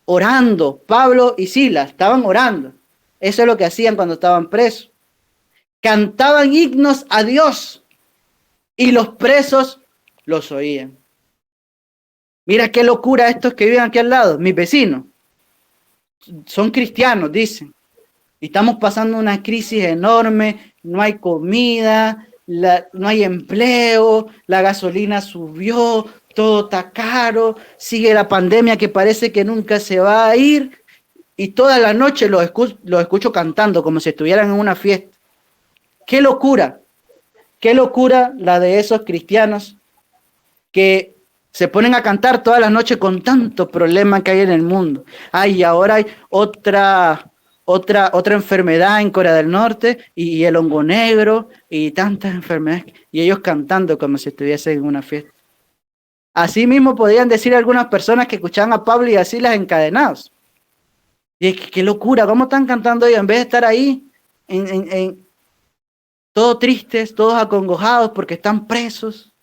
orando, Pablo y Silas estaban orando. Eso es lo que hacían cuando estaban presos. Cantaban himnos a Dios y los presos los oían. Mira qué locura estos que viven aquí al lado, mis vecinos. Son cristianos, dicen. Y estamos pasando una crisis enorme, no hay comida, no hay empleo, la gasolina subió, todo está caro, sigue la pandemia que parece que nunca se va a ir. Y toda la noche los escucho cantando como si estuvieran en una fiesta. ¡Qué locura! ¡Qué locura la de esos cristianos que se ponen a cantar todas las noches con tantos problemas que hay en el mundo! Ay, ahora hay otra otra enfermedad en Corea del Norte y el hongo negro y tantas enfermedades, y ellos cantando como si estuviesen en una fiesta. Así mismo podían decir algunas personas que escuchaban a Pablo y a Silas encadenados. Y qué locura, ¿cómo están cantando ellos? En vez de estar ahí, todos tristes, todos acongojados porque están presos,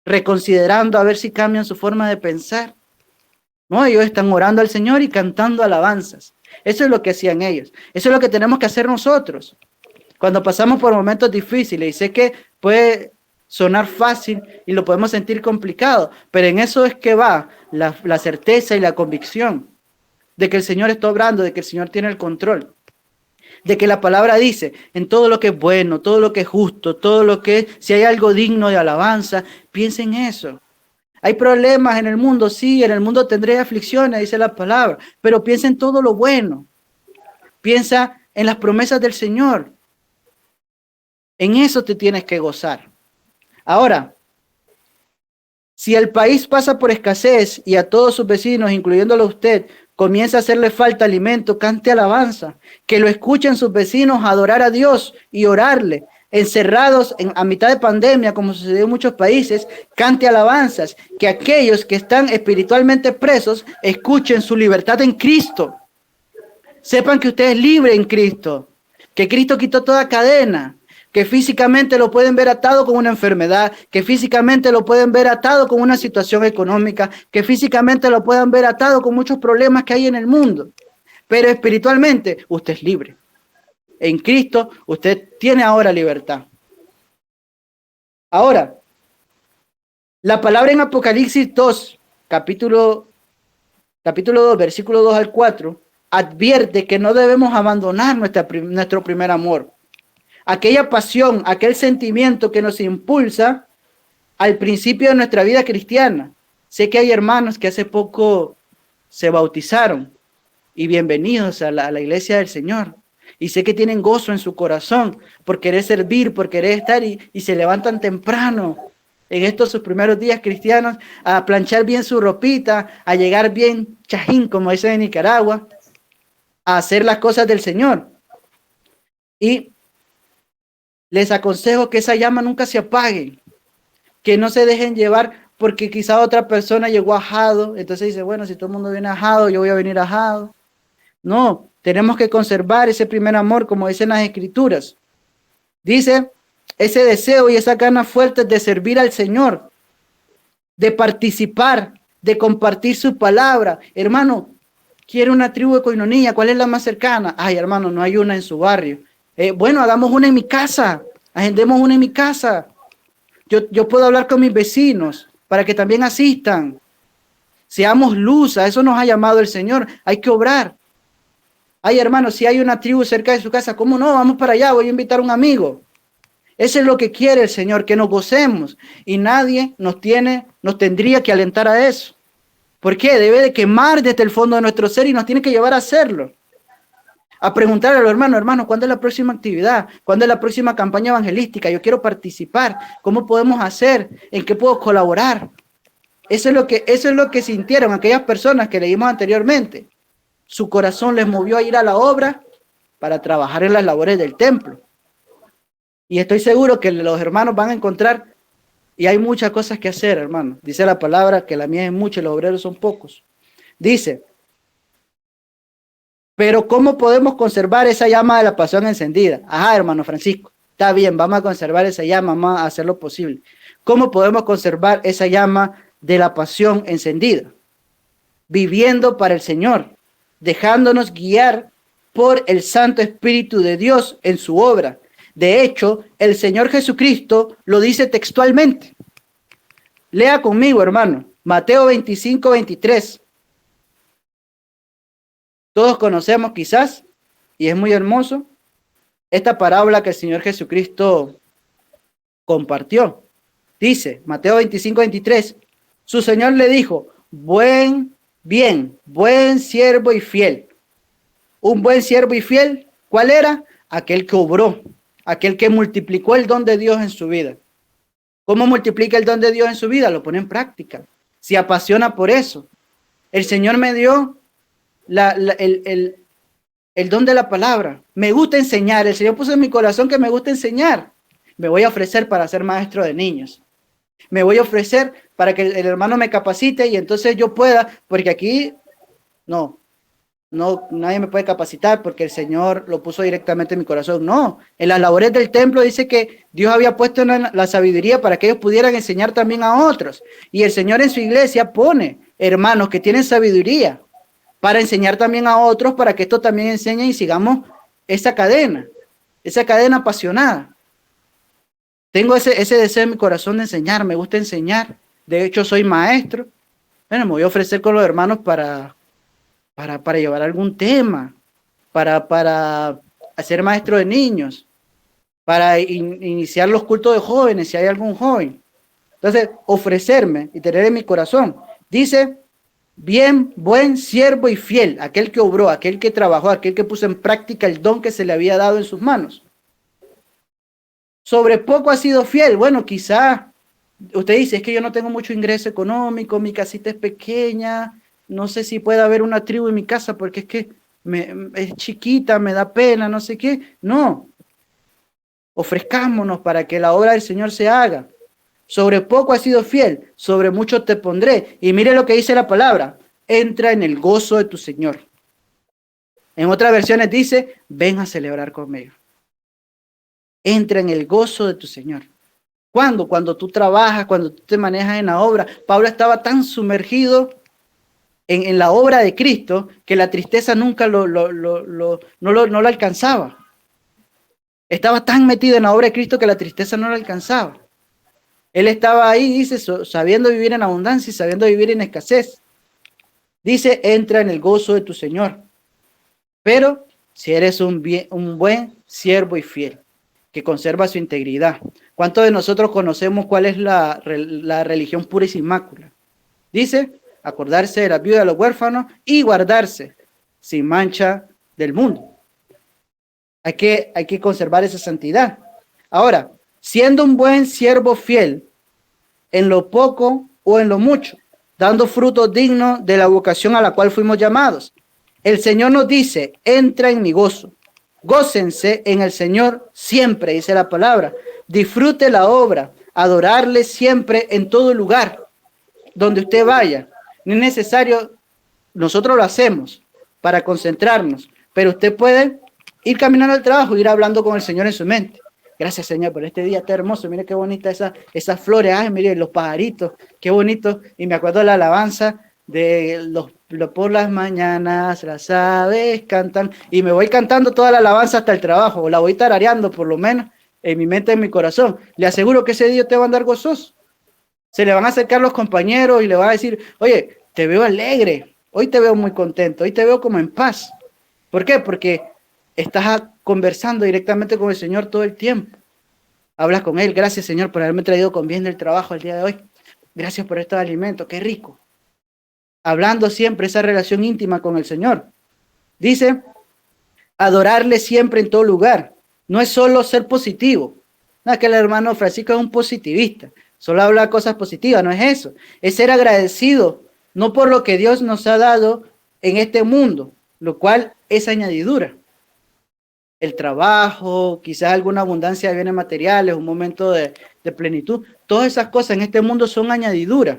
reconsiderando a ver si cambian su forma de pensar. No, ellos están orando al Señor y cantando alabanzas. Eso es lo que hacían ellos. Eso es lo que tenemos que hacer nosotros. Cuando pasamos por momentos difíciles, y sé que puede sonar fácil y lo podemos sentir complicado, pero en eso es que va la certeza y la convicción de que el Señor está obrando, de que el Señor tiene el control, de que la palabra dice, en todo lo que es bueno, todo lo que es justo, todo lo que es, si hay algo digno de alabanza, piensa en eso. Hay problemas en el mundo, sí, en el mundo tendré aflicciones, dice la palabra, pero piensa en todo lo bueno. Piensa en las promesas del Señor. En eso te tienes que gozar. Ahora, si el país pasa por escasez y a todos sus vecinos, incluyéndolo a usted, comienza a hacerle falta alimento, cante alabanza, que lo escuchen sus vecinos adorar a Dios y orarle. Encerrados a mitad de pandemia, como sucedió en muchos países, cante alabanzas, que aquellos que están espiritualmente presos escuchen su libertad en Cristo. Sepan que usted es libre en Cristo, que Cristo quitó toda cadena, que físicamente lo pueden ver atado con una enfermedad, que físicamente lo pueden ver atado con una situación económica, que físicamente lo puedan ver atado con muchos problemas que hay en el mundo. Pero espiritualmente usted es libre. En Cristo usted tiene ahora libertad. Ahora, la palabra en Apocalipsis 2, capítulo 2, versículo 2 al 4, advierte que no debemos abandonar nuestro primer amor. Aquella pasión, aquel sentimiento que nos impulsa al principio de nuestra vida cristiana. Sé que hay hermanos que hace poco se bautizaron y bienvenidos a la iglesia del Señor. Y sé que tienen gozo en su corazón por querer servir, por querer estar y se levantan temprano en estos sus primeros días cristianos a planchar bien su ropita, a llegar bien chajín, como dicen en Nicaragua, a hacer las cosas del Señor. Y les aconsejo que esa llama nunca se apague, que no se dejen llevar porque quizá otra persona llegó ajado, entonces dice, bueno, si todo el mundo viene ajado, yo voy a venir ajado. No, tenemos que conservar ese primer amor, como dicen las Escrituras. Dice, ese deseo y esa ganas fuertes de servir al Señor, de participar, de compartir su palabra. Hermano, quiere una tribu de coinonía, ¿cuál es la más cercana? Ay, hermano, no hay una en su barrio. Bueno, hagamos una en mi casa, agendemos una en mi casa. Yo puedo hablar con mis vecinos para que también asistan. Seamos luz, a eso nos ha llamado el Señor, hay que obrar. Ay, hermano, si hay una tribu cerca de su casa, ¿cómo no? Vamos para allá, voy a invitar a un amigo. Eso es lo que quiere el Señor, que nos gocemos. Y nadie nos tendría que alentar a eso. ¿Por qué? Debe de quemar desde el fondo de nuestro ser y nos tiene que llevar a hacerlo. A preguntarle a los hermanos, ¿cuándo es la próxima actividad? ¿Cuándo es la próxima campaña evangelística? Yo quiero participar. ¿Cómo podemos hacer? ¿En qué puedo colaborar? Eso es lo que sintieron aquellas personas que leímos anteriormente. Su corazón les movió a ir a la obra para trabajar en las labores del templo. Y estoy seguro que los hermanos van a encontrar, y hay muchas cosas que hacer, hermano. Dice la palabra que la mía es mucha y los obreros son pocos. Dice, pero ¿cómo podemos conservar esa llama de la pasión encendida? Ajá, hermano Francisco, está bien, vamos a conservar esa llama, vamos a hacer lo posible. ¿Cómo podemos conservar esa llama de la pasión encendida? Viviendo para el Señor, dejándonos guiar por el Santo Espíritu de Dios en su obra. De hecho, el Señor Jesucristo lo dice textualmente. Lea conmigo, hermano, Mateo 25, 23. Todos conocemos quizás, y es muy hermoso, esta parábola que el Señor Jesucristo compartió. Dice, Mateo 25, 23, su Señor le dijo, buen siervo y fiel. Un buen siervo y fiel, ¿cuál era? Aquel que obró, aquel que multiplicó el don de Dios en su vida. ¿Cómo multiplica el don de Dios en su vida? Lo pone en práctica. Se apasiona por eso. El Señor me dio el el don de la palabra. Me gusta enseñar. El Señor puso en mi corazón que me gusta enseñar. Me voy a ofrecer para ser maestro de niños. Me voy a ofrecer para que el hermano me capacite y entonces yo pueda, porque aquí no, nadie me puede capacitar porque el Señor lo puso directamente en mi corazón. No, en las labores del templo dice que Dios había puesto la sabiduría para que ellos pudieran enseñar también a otros. Y el Señor en su iglesia pone hermanos que tienen sabiduría para enseñar también a otros, para que esto también enseñe y sigamos esa cadena apasionada. Tengo ese deseo en mi corazón de enseñar, me gusta enseñar. De hecho, soy maestro. Bueno, me voy a ofrecer con los hermanos para llevar algún tema, para hacer maestro de niños, para iniciar los cultos de jóvenes, si hay algún joven. Entonces, ofrecerme y tener en mi corazón. Dice, bien, buen siervo y fiel, aquel que obró, aquel que trabajó, aquel que puso en práctica el don que se le había dado en sus manos. Sobre poco ha sido fiel. Bueno, quizá usted dice, es que yo no tengo mucho ingreso económico, mi casita es pequeña, no sé si puede haber una tribu en mi casa porque es que es chiquita, me da pena, no sé qué. No, ofrezcámonos para que la obra del Señor se haga. Sobre poco has sido fiel, sobre mucho te pondré. Y mire lo que dice la palabra, entra en el gozo de tu Señor. En otras versiones dice, ven a celebrar conmigo. Entra en el gozo de tu Señor. ¿Cuándo? Cuando tú trabajas, cuando tú te manejas en la obra. Pablo estaba tan sumergido en la obra de Cristo que la tristeza nunca no lo alcanzaba. Estaba tan metido en la obra de Cristo que la tristeza no lo alcanzaba. Él estaba ahí, dice, sabiendo vivir en abundancia y sabiendo vivir en escasez. Dice, entra en el gozo de tu Señor. Pero si eres un buen siervo y fiel, que conserva su integridad. ¿Cuántos de nosotros conocemos cuál es la religión pura y sin mácula? Dice, acordarse de la viuda, de los huérfanos y guardarse sin mancha del mundo. Hay que conservar esa santidad. Ahora, siendo un buen siervo fiel en lo poco o en lo mucho, dando frutos dignos de la vocación a la cual fuimos llamados. El Señor nos dice, entra en mi gozo. Gócense en el Señor siempre, dice la palabra. Disfrute la obra, adorarle siempre en todo lugar, donde usted vaya. No es necesario, nosotros lo hacemos para concentrarnos, pero usted puede ir caminando al trabajo, ir hablando con el Señor en su mente. Gracias, Señor, por este día está hermoso. Mire qué bonita esas flores. Ay, mire los pajaritos, qué bonito. Y me acuerdo de la alabanza de por las mañanas las aves cantan. Y me voy cantando toda la alabanza hasta el trabajo. O la voy tarareando, por lo menos, en mi mente, en mi corazón. Le aseguro que ese día te va a andar gozoso. Se le van a acercar los compañeros y le van a decir, oye, te veo alegre. Hoy te veo muy contento. Hoy te veo como en paz. ¿Por qué? Porque estás conversando directamente con el Señor todo el tiempo. Hablas con Él. Gracias, Señor, por haberme traído con bien del trabajo el día de hoy. Gracias por estos alimentos. Qué rico. Hablando siempre esa relación íntima con el Señor. Dice, adorarle siempre en todo lugar. No es solo ser positivo. No, es que el hermano Francisco es un positivista. Solo habla cosas positivas. No es eso. Es ser agradecido, no por lo que Dios nos ha dado en este mundo, lo cual es añadidura. El trabajo, quizás alguna abundancia de bienes materiales, un momento de plenitud. Todas esas cosas en este mundo son añadiduras.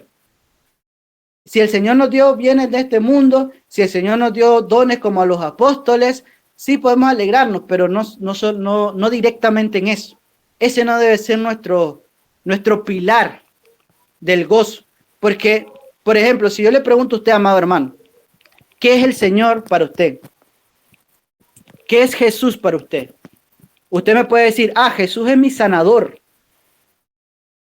Si el Señor nos dio bienes de este mundo, si el Señor nos dio dones como a los apóstoles, sí podemos alegrarnos, pero no directamente en eso. Ese no debe ser nuestro pilar del gozo. Porque, por ejemplo, si yo le pregunto a usted, amado hermano, ¿qué es el Señor para usted? ¿Qué es Jesús para usted? Usted me puede decir, Jesús es mi sanador.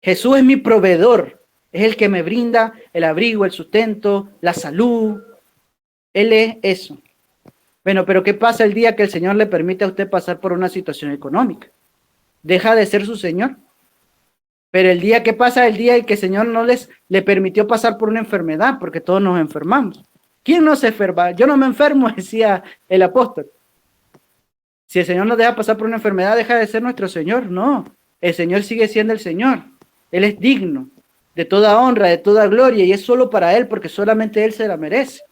Jesús es mi proveedor. Es el que me brinda el abrigo, el sustento, la salud. Él es eso. Bueno, pero ¿qué pasa el día que el Señor le permite a usted pasar por una situación económica? ¿Deja de ser su Señor? Pero el día que pasa, el día en que el Señor no le permitió pasar por una enfermedad, porque todos nos enfermamos. ¿Quién no se enferma? Yo no me enfermo, decía el apóstol. Si el Señor nos deja pasar por una enfermedad, deja de ser nuestro Señor. No, el Señor sigue siendo el Señor. Él es digno de toda honra, de toda gloria, y es solo para Él, porque solamente Él se la merece.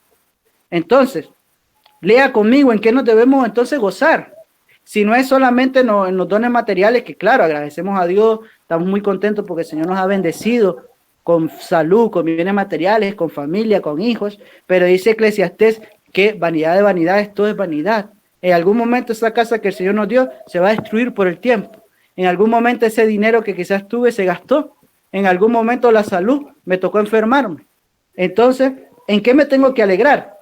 Entonces, Lea conmigo en qué nos debemos entonces gozar. Si no es solamente en los dones materiales, que claro, agradecemos a Dios, estamos muy contentos porque el Señor nos ha bendecido con salud, con bienes materiales, con familia, con hijos, pero dice Eclesiastés que vanidad de vanidades, todo es vanidad. En algún momento esa casa que el Señor nos dio se va a destruir por el tiempo. En algún momento ese dinero que quizás tuve se gastó. En algún momento la salud me tocó enfermarme. Entonces, ¿en qué me tengo que alegrar?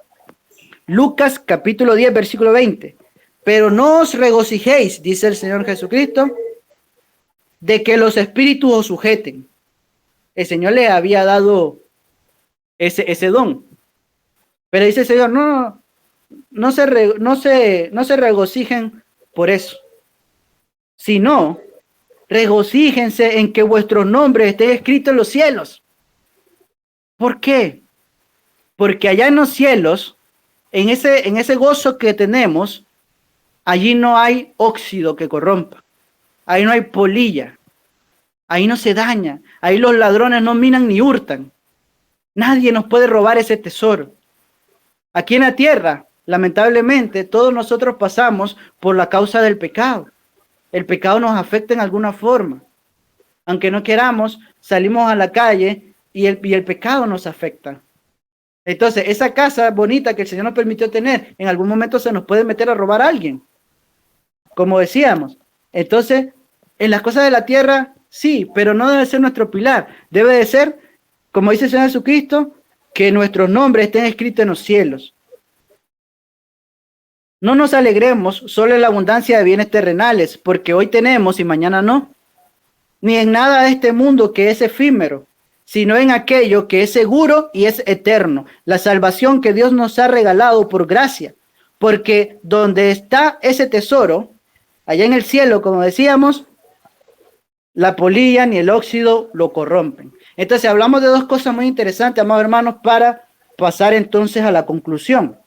Lucas capítulo 10, versículo 20. Pero no os regocijéis, dice el Señor Jesucristo, de que los espíritus os sujeten. El Señor le había dado ese don. Pero dice el Señor, no se regocijen por eso, sino regocíjense en que vuestros nombres estén escritos en los cielos. ¿Por qué? Porque allá en los cielos, en ese gozo que tenemos, allí no hay óxido que corrompa, ahí no hay polilla, ahí no se daña, ahí los ladrones no minan ni hurtan. Nadie nos puede robar ese tesoro. Aquí en la tierra, lamentablemente, todos nosotros pasamos por la causa del pecado. El pecado nos afecta en alguna forma. Aunque no queramos, salimos a la calle y el pecado nos afecta. Entonces, esa casa bonita que el Señor nos permitió tener, en algún momento se nos puede meter a robar a alguien. Como decíamos. Entonces, en las cosas de la tierra, sí, pero no debe ser nuestro pilar. Debe de ser, como dice el Señor Jesucristo, que nuestros nombres estén escritos en los cielos. No nos alegremos solo en la abundancia de bienes terrenales, porque hoy tenemos y mañana no. Ni en nada de este mundo que es efímero, sino en aquello que es seguro y es eterno. La salvación que Dios nos ha regalado por gracia. Porque donde está ese tesoro, allá en el cielo, como decíamos, la polilla ni el óxido lo corrompen. Entonces hablamos de dos cosas muy interesantes, amados hermanos, para pasar entonces a la conclusión.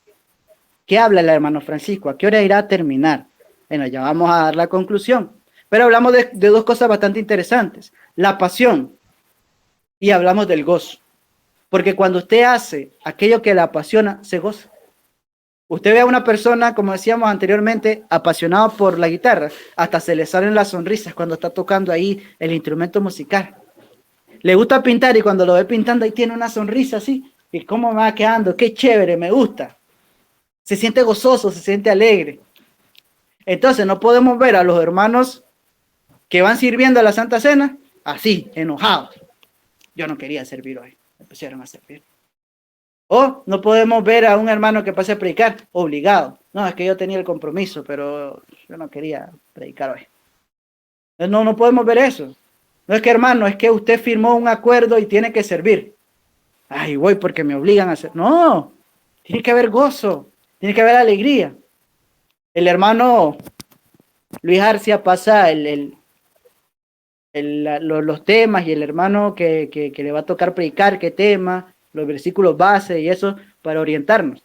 ¿Qué habla el hermano Francisco? ¿A qué hora irá a terminar? Bueno, ya vamos a dar la conclusión. Pero hablamos de dos cosas bastante interesantes. La pasión y hablamos del gozo. Porque cuando usted hace aquello que le apasiona, se goza. Usted ve a una persona, como decíamos anteriormente, apasionada por la guitarra, hasta se le salen las sonrisas cuando está tocando ahí el instrumento musical. Le gusta pintar y cuando lo ve pintando ahí tiene una sonrisa así. ¿Y cómo me va quedando? Qué chévere, me gusta. Se siente gozoso, se siente alegre. Entonces no podemos ver a los hermanos que van sirviendo a la Santa Cena así, enojados. Yo no quería servir hoy, me pusieron a servir. O no podemos ver a un hermano que pase a predicar obligado. No, es que yo tenía el compromiso, pero yo no quería predicar hoy. No podemos ver eso. No es que, hermano, es que usted firmó un acuerdo y tiene que servir. Ay, voy porque me obligan a hacer. No, tiene que haber gozo, tiene que haber alegría. El hermano Luis Arcia pasa los temas y el hermano que le va a tocar predicar qué tema, los versículos base y eso para orientarnos.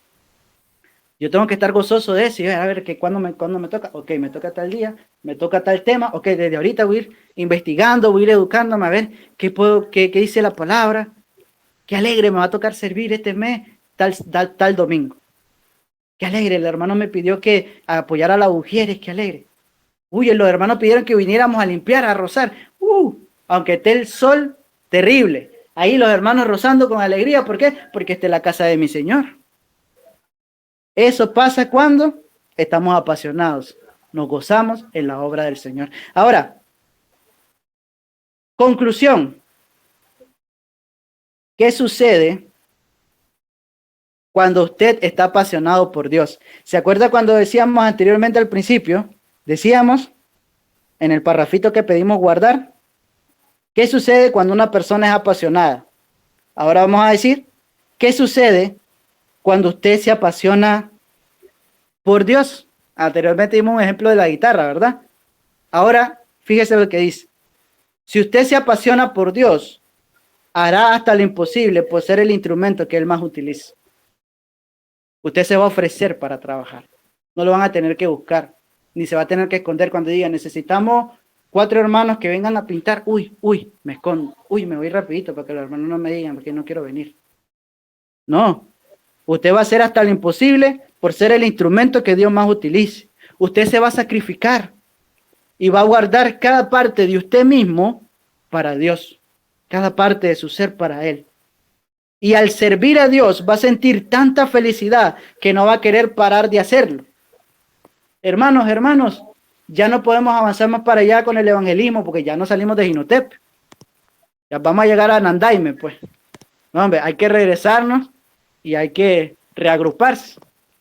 Yo tengo que estar gozoso de eso y a ver que cuando me toca, ok, me toca tal día, me toca tal tema, ok, desde ahorita voy a ir investigando, voy a ir educándome a ver qué dice la palabra, qué alegre me va a tocar servir este mes, tal domingo. Qué alegre, el hermano me pidió que apoyara a las mujeres, qué alegre. Uy, los hermanos pidieron que viniéramos a limpiar, a rozar. Aunque esté el sol terrible. Ahí los hermanos rozando con alegría. ¿Por qué? Porque esta es la casa de mi Señor. Eso pasa cuando estamos apasionados. Nos gozamos en la obra del Señor. Ahora, conclusión. ¿Qué sucede cuando usted está apasionado por Dios? ¿Se acuerda cuando decíamos anteriormente al principio? Decíamos en el parrafito que pedimos guardar. ¿Qué sucede cuando una persona es apasionada? Ahora vamos a decir, ¿qué sucede cuando usted se apasiona por Dios? Anteriormente dimos un ejemplo de la guitarra, ¿verdad? Ahora, fíjese lo que dice. Si usted se apasiona por Dios, hará hasta lo imposible por ser el instrumento que Él más utiliza. Usted se va a ofrecer para trabajar. No lo van a tener que buscar, ni se va a tener que esconder cuando diga, necesitamos 4 hermanos que vengan a pintar. Uy, me escondo. Uy, me voy rapidito para que los hermanos no me digan porque no quiero venir. No, usted va a hacer hasta lo imposible por ser el instrumento que Dios más utilice. Usted se va a sacrificar y va a guardar cada parte de usted mismo para Dios, cada parte de su ser para Él. Y al servir a Dios va a sentir tanta felicidad que no va a querer parar de hacerlo. Hermanos, ya no podemos avanzar más para allá con el evangelismo porque ya no salimos de Jinotep. Ya vamos a llegar a Nandaime, pues. No, hombre, hay que regresarnos y hay que reagruparse.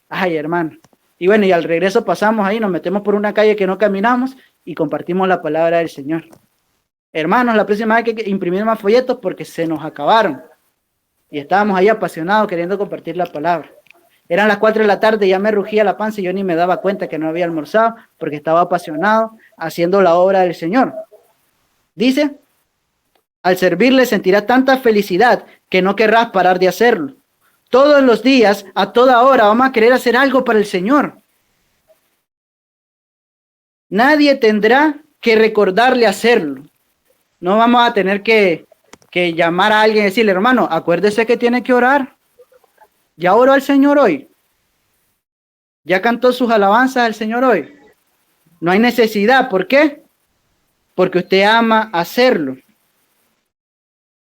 Ay, hermano. Y bueno, y al regreso pasamos ahí, nos metemos por una calle que no caminamos y compartimos la palabra del Señor. Hermanos, la próxima vez hay que imprimir más folletos porque se nos acabaron. Y estábamos ahí apasionados queriendo compartir la palabra. Eran las 4 de la tarde, ya me rugía la panza y yo ni me daba cuenta que no había almorzado porque estaba apasionado haciendo la obra del Señor. Dice, al servirle sentirás tanta felicidad que no querrás parar de hacerlo. Todos los días, a toda hora, vamos a querer hacer algo para el Señor. Nadie tendrá que recordarle hacerlo. No vamos a tener que llamar a alguien y decirle, hermano, acuérdese que tiene que orar. ¿Ya oró al Señor hoy? ¿Ya cantó sus alabanzas al Señor hoy? No hay necesidad. ¿Por qué? Porque usted ama hacerlo.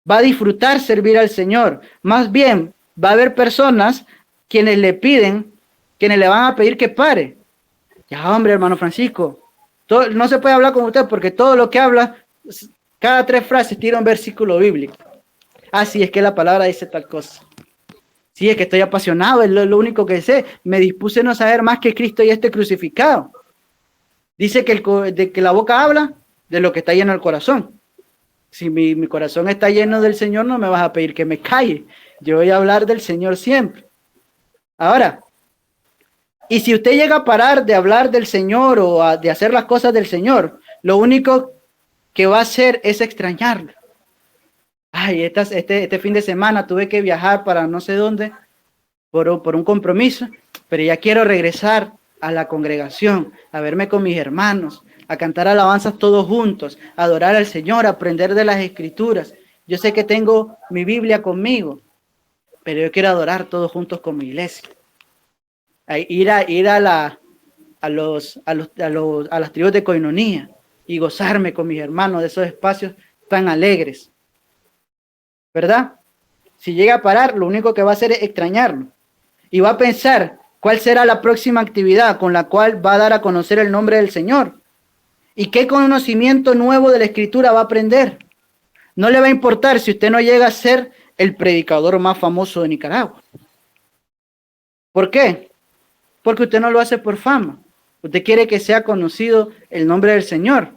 Va a disfrutar servir al Señor. Más bien, va a haber personas quienes le van a pedir que pare. Ya, hombre, hermano Francisco, no se puede hablar con usted porque todo lo que habla, cada 3 frases tira un versículo bíblico. Ah, sí, es que la palabra dice tal cosa. Sí, es que estoy apasionado, es lo único que sé. Me dispuse a no saber más que Cristo y este crucificado. Dice que la boca habla de lo que está lleno el corazón. Si mi corazón está lleno del Señor, no me vas a pedir que me calle. Yo voy a hablar del Señor siempre. Ahora, y si usted llega a parar de hablar del Señor o de hacer las cosas del Señor, lo único que va a hacer es extrañarlo. Ay, este fin de semana tuve que viajar para no sé dónde por un compromiso, pero ya quiero regresar a la congregación, a verme con mis hermanos, a cantar alabanzas todos juntos, a adorar al Señor, a aprender de las Escrituras. Yo sé que tengo mi Biblia conmigo, pero yo quiero adorar todos juntos como iglesia. Ir a las tribus de Coinonía y gozarme con mis hermanos de esos espacios tan alegres. ¿Verdad? Si llega a parar, lo único que va a hacer es extrañarlo. Y va a pensar cuál será la próxima actividad con la cual va a dar a conocer el nombre del Señor. ¿Y qué conocimiento nuevo de la Escritura va a aprender? No le va a importar si usted no llega a ser el predicador más famoso de Nicaragua. ¿Por qué? Porque usted no lo hace por fama. Usted quiere que sea conocido el nombre del Señor.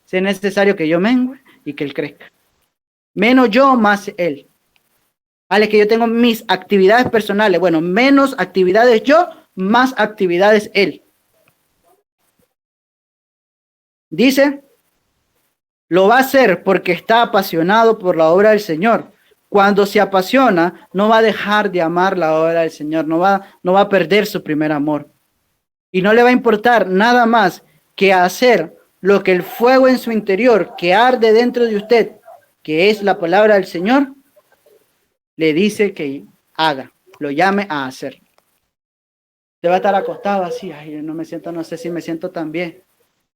Si es necesario que yo mengue y que Él crezca. Menos yo, más Él. Vale, que yo tengo mis actividades personales. Bueno, menos actividades yo, más actividades Él. Dice, lo va a hacer porque está apasionado por la obra del Señor. Cuando se apasiona, no va a dejar de amar la obra del Señor, no va a perder su primer amor. Y no le va a importar nada más que hacer lo que el fuego en su interior, que arde dentro de usted, que es la palabra del Señor, le dice que haga, lo llame a hacer. Usted va a estar acostado así, ay, no sé si me siento tan bien.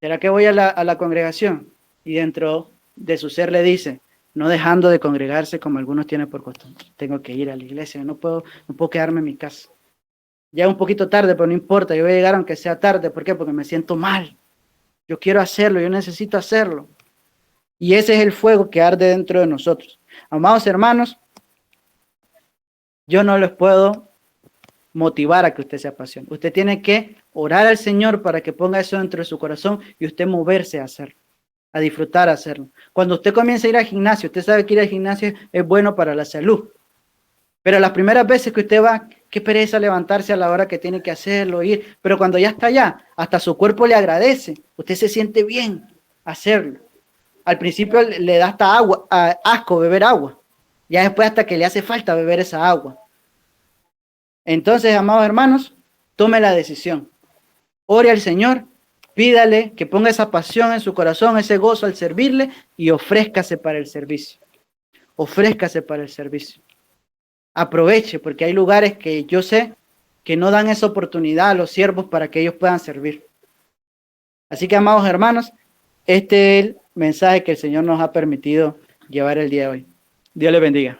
¿Será que voy a la congregación? Y dentro de su ser le dice, no dejando de congregarse como algunos tienen por costumbre. Tengo que ir a la iglesia, no puedo quedarme en mi casa. Ya es un poquito tarde, pero no importa, yo voy a llegar aunque sea tarde. ¿Por qué? Porque me siento mal. Yo quiero hacerlo, yo necesito hacerlo. Y ese es el fuego que arde dentro de nosotros. Amados hermanos, yo no les puedo motivar a que usted se apasione. Usted tiene que orar al Señor para que ponga eso dentro de su corazón y usted moverse a hacerlo, a disfrutar hacerlo. Cuando usted comienza a ir al gimnasio, usted sabe que ir al gimnasio es bueno para la salud. Pero las primeras veces que usted va, qué pereza levantarse a la hora que tiene que hacerlo, ir. Pero cuando ya está allá, hasta su cuerpo le agradece. Usted se siente bien hacerlo. Al principio le da hasta asco beber agua. Ya después hasta que le hace falta beber esa agua. Entonces, amados hermanos, tome la decisión. Ore al Señor, pídale que ponga esa pasión en su corazón, ese gozo al servirle y ofrézcase para el servicio. Ofrézcase para el servicio. Aproveche, porque hay lugares que yo sé que no dan esa oportunidad a los siervos para que ellos puedan servir. Así que, amados hermanos, este es el mensaje que el Señor nos ha permitido llevar el día de hoy. Dios les bendiga.